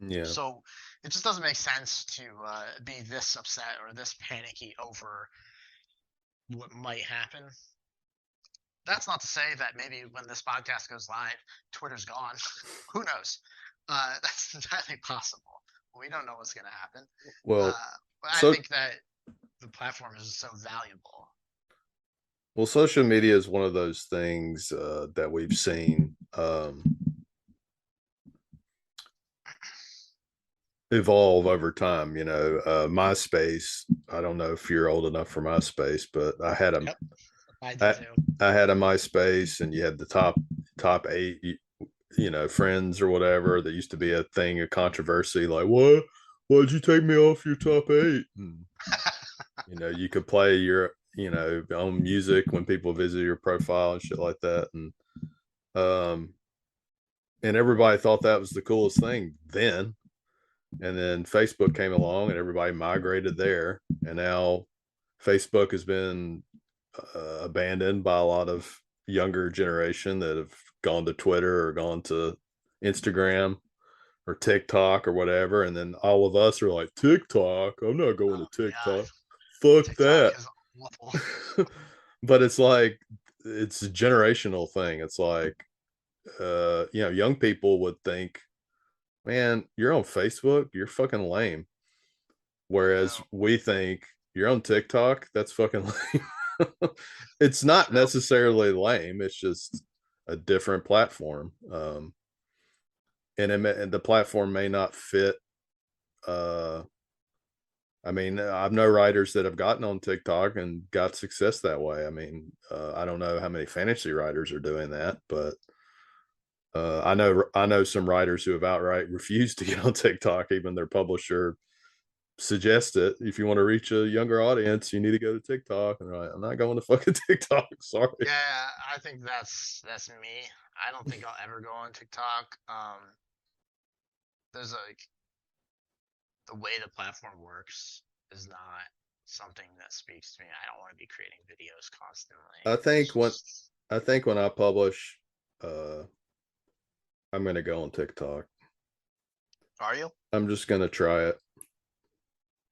Speaker 1: yeah.
Speaker 2: So it just doesn't make sense to be this upset or this panicky over what might happen. That's not to say that maybe when this podcast goes live, Twitter's gone. Who knows? That's entirely possible. We don't know what's going to happen.
Speaker 1: Well,
Speaker 2: But I
Speaker 1: so
Speaker 2: think that the platform is so valuable.
Speaker 1: well, social media is one of those things that we've seen evolve over time. MySpace. I don't know if you're old enough for MySpace, but
Speaker 2: Yep, I do
Speaker 1: I,
Speaker 2: too.
Speaker 1: I had a MySpace, and you had the top eight, friends or whatever. That used to be a thing of controversy, like, what? Why'd you take me off your top eight? And, you could play your own music when people visit your profile and shit like that, um and everybody thought that was the coolest thing then. And then Facebook came along and everybody migrated there. And now Facebook has been abandoned by a lot of younger generation that have gone to Twitter or gone to Instagram or TikTok or whatever. And then all of us are like, TikTok? I'm not going
Speaker 2: Oh
Speaker 1: to
Speaker 2: my god,
Speaker 1: TikTok. Fuck
Speaker 2: TikTok
Speaker 1: that.
Speaker 2: is awful.
Speaker 1: But it's like, it's a generational thing. It's like, young people would think, man, you're on Facebook, you're fucking lame.
Speaker 2: I
Speaker 1: Whereas
Speaker 2: know.
Speaker 1: we think you're on TikTok, that's fucking lame. It's not
Speaker 2: I know.
Speaker 1: necessarily lame, it's just a different platform. and the platform may not fit. Uh, I mean, I've know writers that have gotten on TikTok and got success that way. I mean, I don't know how many fantasy writers are doing that, but I know some writers who have outright refused to get on TikTok, even their publisher suggests it. If you want to reach a younger audience, you need to go to TikTok. And they're like, I'm not going to fucking TikTok. Sorry.
Speaker 2: Yeah, I think that's me. I don't think I'll ever go on TikTok. There's like the way the platform works is not something that speaks to me. I don't want to be creating videos constantly.
Speaker 1: I
Speaker 2: It's
Speaker 1: think when
Speaker 2: just,
Speaker 1: I think when I publish, uh, I'm gonna go on TikTok.
Speaker 2: are you?
Speaker 1: I'm just gonna try it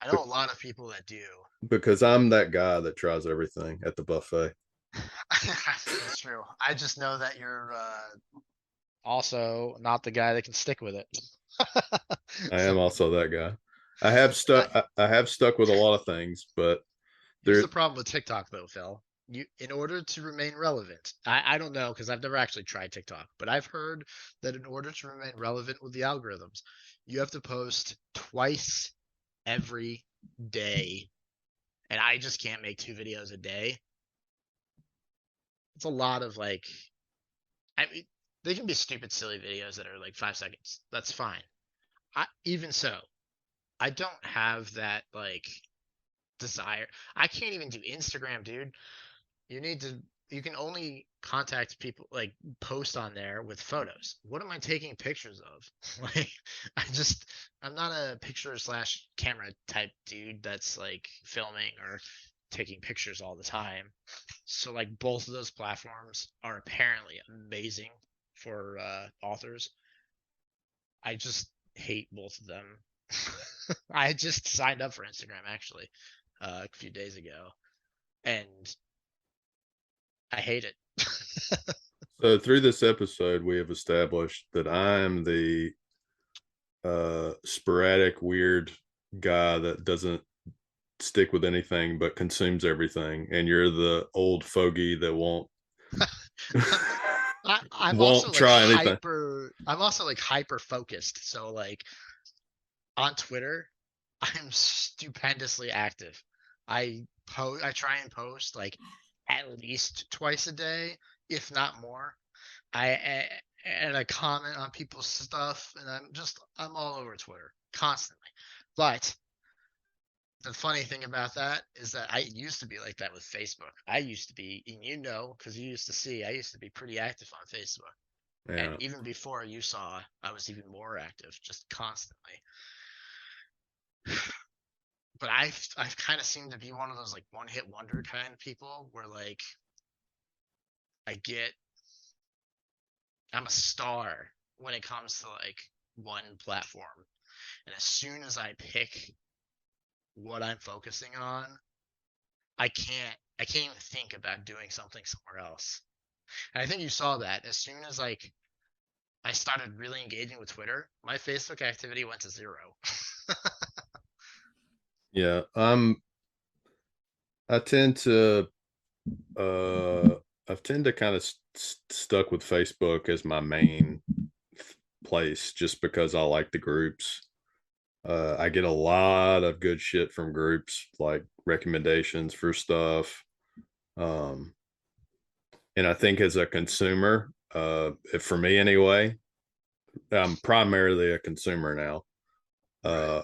Speaker 2: I know a lot of people that do.
Speaker 1: because I'm that guy that tries everything at the buffet.
Speaker 2: That's true. I just know that you're also not the guy that can stick with it.
Speaker 1: I
Speaker 2: So
Speaker 1: am also that guy.
Speaker 2: I,
Speaker 1: I have stuck with a lot of things, but
Speaker 2: here's
Speaker 1: there
Speaker 2: the problem with TikTok though, Phil. You, in order to remain relevant, I don't know because I've never actually tried TikTok, but I've heard that in order to remain relevant with the algorithms, you have to post twice every day. And I just can't make 2 videos a day. It's a lot of like, I mean, they can be stupid, silly videos that are like 5 seconds. That's fine. Even so, I don't have that like desire. I can't even do Instagram, dude. You need to, you can only contact people, like post on there with photos. What am I taking pictures of? Like, I just, I'm not a picture slash camera type dude that's like filming or taking pictures all the time. So like both of those platforms are apparently amazing for authors. I just hate both of them. I just signed up for Instagram actually a few days ago, and I hate it.
Speaker 1: so through this episode, we have established that I am the sporadic, weird guy that doesn't stick with anything but consumes everything, and you're the old fogey that won't
Speaker 2: I'm
Speaker 1: won't
Speaker 2: also like
Speaker 1: try anything.
Speaker 2: hyper. I'm also like hyper focused. So like on Twitter, I'm stupendously active. I try and post like at least twice a day, if not more. And I comment on people's stuff, and I'm all over Twitter constantly. But the funny thing about that is that I used to be like that with Facebook. I used to be, and you know, because you used to see, I used to be pretty active on Facebook. And
Speaker 1: Yeah.
Speaker 2: even before you saw, I was even more active, just constantly. But I've kind of seemed to be one of those like one hit wonder kind of people where like I get I'm a star when it comes to like one platform. And as soon as I pick what I'm focusing on, I can't even think about doing something somewhere else. And I think you saw that as soon as like I started really engaging with Twitter, my Facebook activity went to zero.
Speaker 1: Yeah. I tend to uh I tend to kind of stuck with Facebook as my main place just because I like the groups. I get a lot of good shit from groups, like recommendations for stuff. Um, and I think as a consumer, for me anyway, I'm primarily a consumer now.
Speaker 2: Right.
Speaker 1: Uh,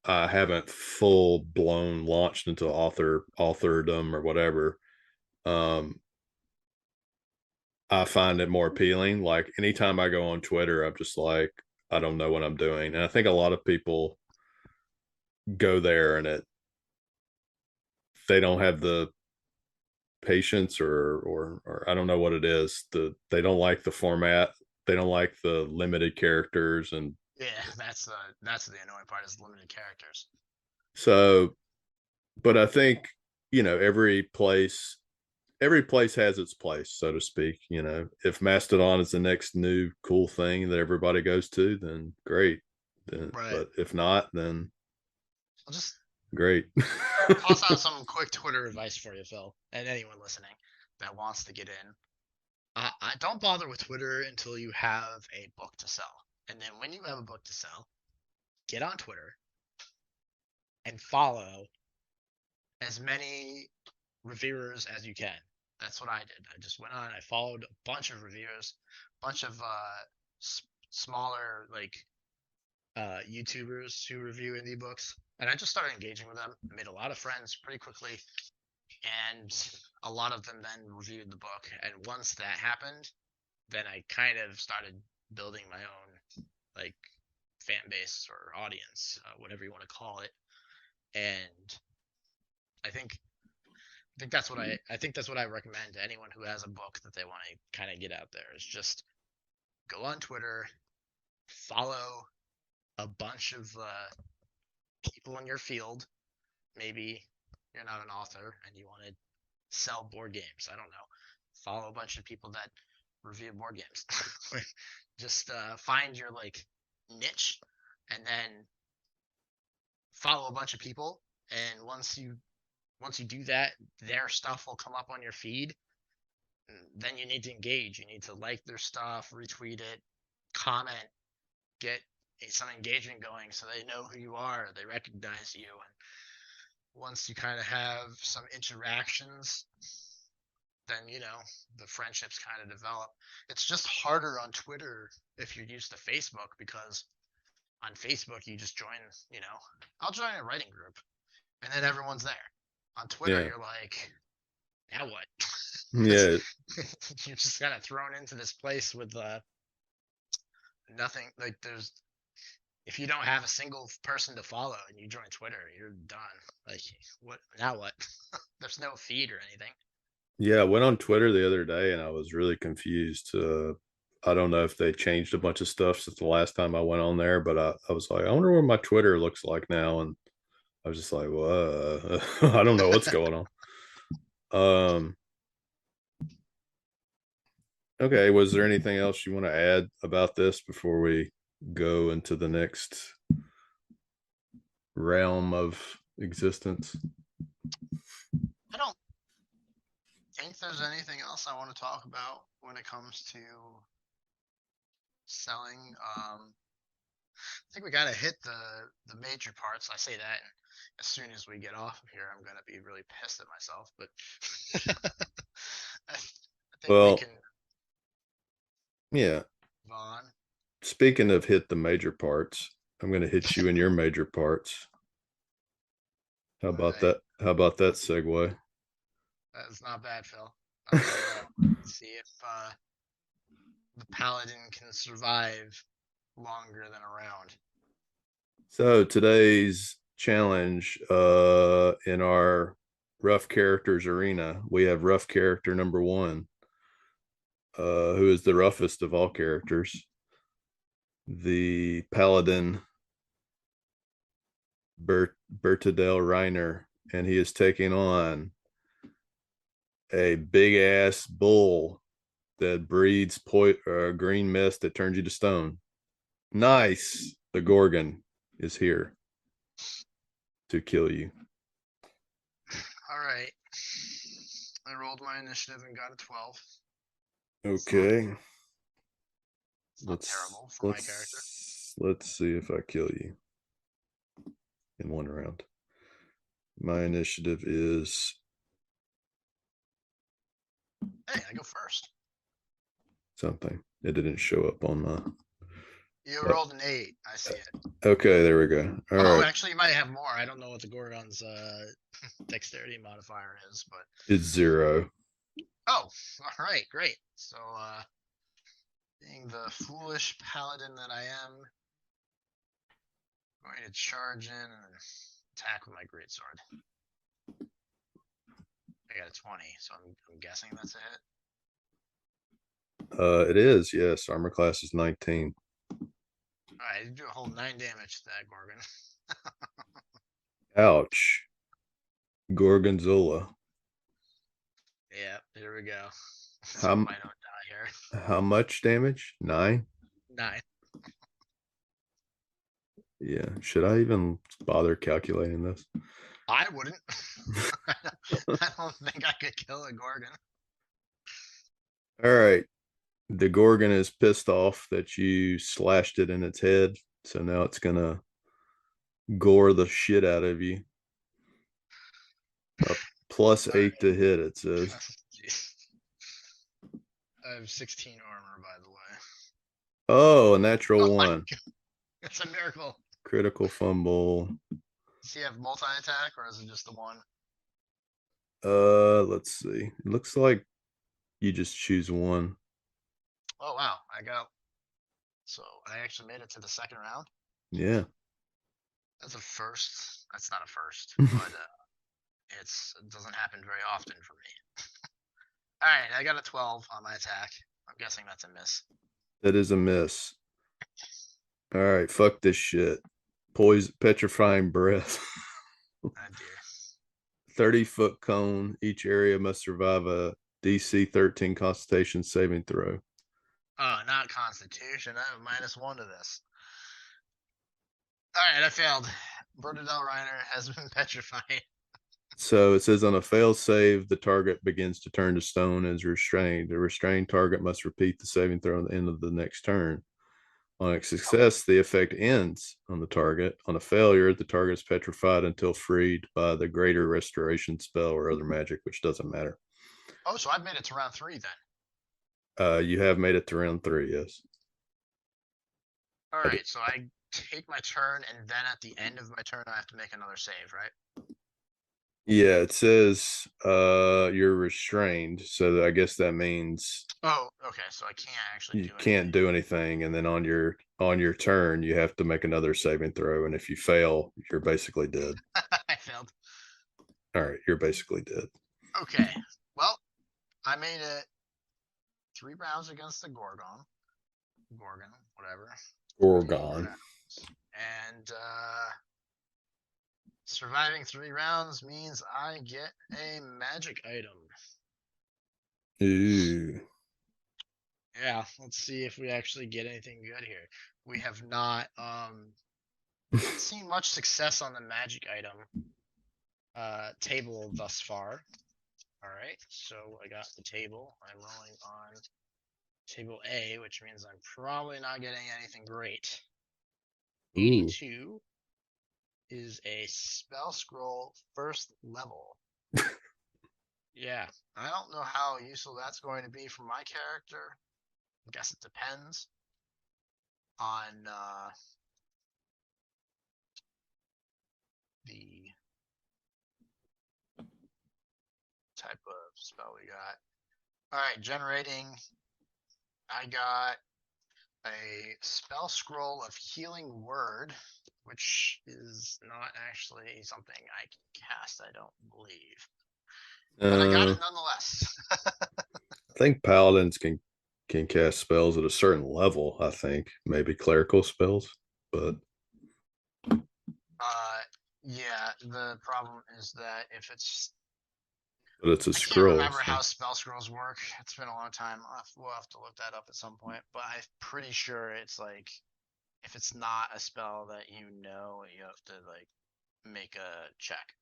Speaker 1: I haven't full blown launched into authordom or whatever. Um, I find it more appealing. Like anytime I go on Twitter, I'm just like, I don't know what I'm doing. And I think a lot of people go there and they don't have the patience or I don't know what it is. They don't like the format. They don't like the limited characters and
Speaker 2: Yeah, that's the annoying part is limited characters.
Speaker 1: so but I think, every place has its place, so to speak. If Mastodon is the next new cool thing that everybody goes to, then great.
Speaker 2: Right.
Speaker 1: But if not, then
Speaker 2: I'll just
Speaker 1: great.
Speaker 2: toss out some quick Twitter advice for you, Phil, and anyone listening that wants to get in. I don't bother with Twitter until you have a book to sell. And then when you have a book to sell, get on Twitter and follow as many reviewers as you can. That's what I did. I just went on. I followed a bunch of reviewers, bunch of smaller YouTubers who review indie books, and I just started engaging with them. I made a lot of friends pretty quickly, and a lot of them then reviewed the book. And once that happened, then I kind of started building my own like fan base or audience, whatever you want to call it. And I think that's what I think that's what I recommend to anyone who has a book that they want to kind of get out there is just go on Twitter, follow a bunch of people in your field. Maybe you're not an author and you want to sell board games. I don't know. Follow a bunch of people that review board games. Just find your like niche and then follow a bunch of people. And once you do that, their stuff will come up on your feed. Then you need to engage. You need to like their stuff, retweet it, comment, get some engagement going so they know who you are, they recognize you. And once you kind of have some interactions, then the friendships kind of develop. It's just harder on Twitter if you're used to Facebook, because on Facebook you just join, I'll join a writing group and then everyone's there. On Twitter,
Speaker 1: Yeah.
Speaker 2: you're like, now what?
Speaker 1: Yeah.
Speaker 2: You're just kind of thrown into this place with nothing. Like if you don't have a single person to follow and you join Twitter, you're done. Like what? Now what? There's no feed or anything.
Speaker 1: Yeah, I went on Twitter the other day and I was really confused. I don't know if they changed a bunch of stuff since the last time I went on there, but I was like, I wonder what my Twitter looks like now. And I was just like, well, I don't know what's going on. Um, okay. Was there anything else you want to add about this before we go into the next realm of existence?
Speaker 2: I don't think there's anything else I want to talk about when it comes to selling. I think we gotta hit the major parts. I say that as soon as we get off of here, I'm gonna be really pissed at myself. But I think we
Speaker 1: Well,
Speaker 2: can
Speaker 1: yeah.
Speaker 2: move on.
Speaker 1: Speaking of hit the major parts, I'm going to hit you in your major parts. How
Speaker 2: All
Speaker 1: about
Speaker 2: right,
Speaker 1: that? How about that segue?
Speaker 2: that's not bad, Phil. Not bad at all. Let's see if the paladin can survive longer than a round.
Speaker 1: So today's challenge in our rough characters arena, we have rough character number one, who is the roughest of all characters, the paladin Bertadel Reiner, and he is taking on a big ass bull that breeds green mist that turns you to stone. Nice. The Gorgon is here to kill you.
Speaker 2: All right. I rolled my initiative and got a 12.
Speaker 1: Okay.
Speaker 2: It's not terrible for my character.
Speaker 1: Let's see if I kill you in one round. My initiative is
Speaker 2: Hey, I go first.
Speaker 1: something. It didn't show up on my.
Speaker 2: You rolled an 8. I see it.
Speaker 1: Okay, there we go. All right.
Speaker 2: Actually, you might have more. I don't know what the Gorgon's dexterity modifier is, but
Speaker 1: It's 0.
Speaker 2: oh, all right, great. So, being the foolish paladin that I am, I'm going to charge in and attack with my greatsword. I got a 20, so I'm guessing that's a hit.
Speaker 1: It is, yes. Armor class is 19.
Speaker 2: All right, you do a whole 9 damage to that Gorgon.
Speaker 1: Ouch. Gorgonzola.
Speaker 2: Yeah, here we go.
Speaker 1: How,
Speaker 2: I don't die here.
Speaker 1: how much damage? 9?
Speaker 2: 9.
Speaker 1: Yeah. Should I even bother calculating this?
Speaker 2: I wouldn't. I don't think I could kill a Gorgon.
Speaker 1: All right. The Gorgon is pissed off that you slashed it in its head, so now it's gonna gore the shit out of you. A +8 to hit, it says.
Speaker 2: Jeez. I have 16 armor, by the way.
Speaker 1: Oh, a natural
Speaker 2: Oh my
Speaker 1: one.
Speaker 2: god, it's a miracle.
Speaker 1: Critical fumble.
Speaker 2: Does he have multi-attack or is it just the one?
Speaker 1: Let's see. It looks like you just choose one.
Speaker 2: Oh wow, I got. So I actually made it to the second round.
Speaker 1: Yeah.
Speaker 2: That's a first. That's not a first, but it doesn't happen very often for me. All right, I got a 12 on my attack. I'm guessing that's a miss.
Speaker 1: That is a miss. All right, fuck this shit. Poison, petrifying breath.
Speaker 2: Oh dear.
Speaker 1: 30-foot cone. Each area must survive a DC 13 Constitution saving throw.
Speaker 2: Oh, not Constitution. I have -1 to this. All right, I failed. Bernadette Reiner has been petrified.
Speaker 1: So it says on a failed save, the target begins to turn to stone and is restrained. The restrained target must repeat the saving throw at the end of the next turn. On a success, the effect ends on the target. On a failure, the target is petrified until freed by the greater restoration spell or other magic, which doesn't matter.
Speaker 2: Oh, so I've made it to round 3 then.
Speaker 1: You have made it to round 3, yes.
Speaker 2: All right, so I take my turn, and then at the end of my turn, I have to make another save, right?
Speaker 1: Yeah, it says you're restrained, so I guess that means
Speaker 2: Oh, okay. So I can't actually
Speaker 1: you
Speaker 2: do
Speaker 1: can't
Speaker 2: anything.
Speaker 1: do anything, and then on your turn, you have to make another saving throw, and if you fail, you're basically dead.
Speaker 2: I failed.
Speaker 1: All right, you're basically dead.
Speaker 2: Okay. Well, I made it 3 rounds against the Gorgon, whatever. 3
Speaker 1: Gorgon.
Speaker 2: rounds. And surviving 3 rounds means I get a magic item.
Speaker 1: Ooh.
Speaker 2: Yeah, let's see if we actually get anything good here. We have not seen much success on the magic item table thus far. All right, so I got the table. I'm rolling on table A, which means I'm probably not getting anything great.
Speaker 1: Ooh.
Speaker 2: 82 is a spell scroll first level. Yeah, I don't know how useful that's going to be for my character. I guess it depends on the type of spell we got. All right, generating. I got a spell scroll of healing word, which is not actually something I can cast, I don't believe. But I got it nonetheless.
Speaker 1: I think paladins can cast spells at a certain level. I think maybe clerical spells, but
Speaker 2: Yeah, the problem is that if it's
Speaker 1: it's a
Speaker 2: I can't
Speaker 1: scroll.
Speaker 2: remember
Speaker 1: So.
Speaker 2: how spell scrolls work. It's been a long time. We'll have to look that up at some point. But I'm pretty sure it's like if it's not a spell that you have to like make a check.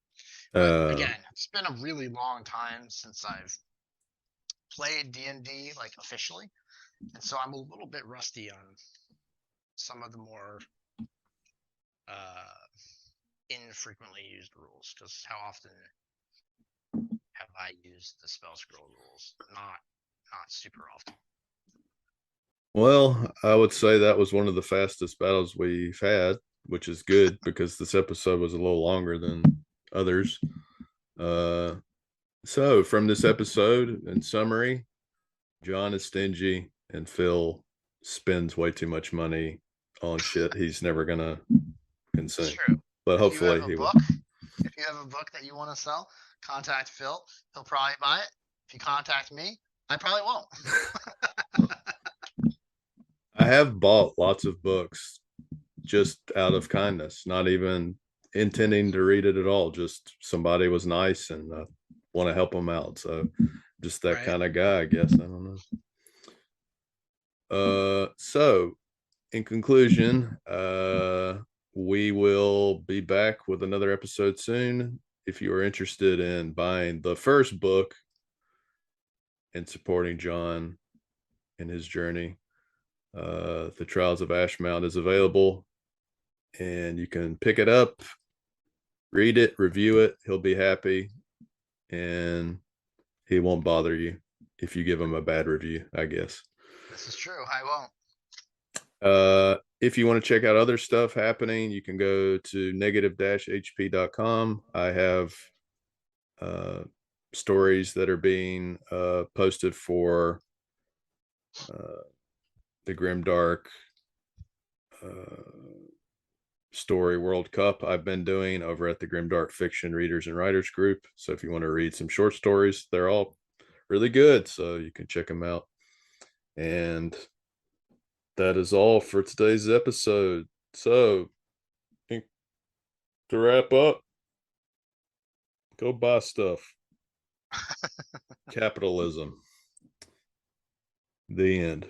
Speaker 2: But again, it's been a really long time since I've played D&D like officially, and so I'm a little bit rusty on some of the more infrequently used rules. Because how often have I used the spell scroll rules? Not super often.
Speaker 1: Well, I would say that was one of the fastest battles we've had, which is good because this episode was a little longer than others. So from this episode, in summary, John is stingy and Phil spends way too much money on shit he's never gonna consume.
Speaker 2: It's true.
Speaker 1: But
Speaker 2: If
Speaker 1: hopefully he will.
Speaker 2: If you have a book that you want to sell, contact Phil. He'll probably buy it. If you contact me, I probably won't.
Speaker 1: I have bought lots of books just out of kindness, not even intending to read it at all. Just somebody was nice and I want to help them out. So just that
Speaker 2: Right.
Speaker 1: kind of guy, I guess. I don't know. So in conclusion, we will be back with another episode soon. If you are interested in buying the first book and supporting John, in his journey. The Trials of Ashmount is available, and you can pick it up, read it, review it. He'll be happy, and he won't bother you if you give him a bad review, I guess.
Speaker 2: This is true. I won't.
Speaker 1: If you want to check out other stuff happening, you can go to negative-hp.com. I have stories that are being posted for the Grimdark Story World Cup I've been doing over at the Grimdark Fiction Readers and Writers Group. So if you want to read some short stories, they're all really good, so you can check them out. And that is all for today's episode. So to wrap up, go buy stuff. Capitalism. The end.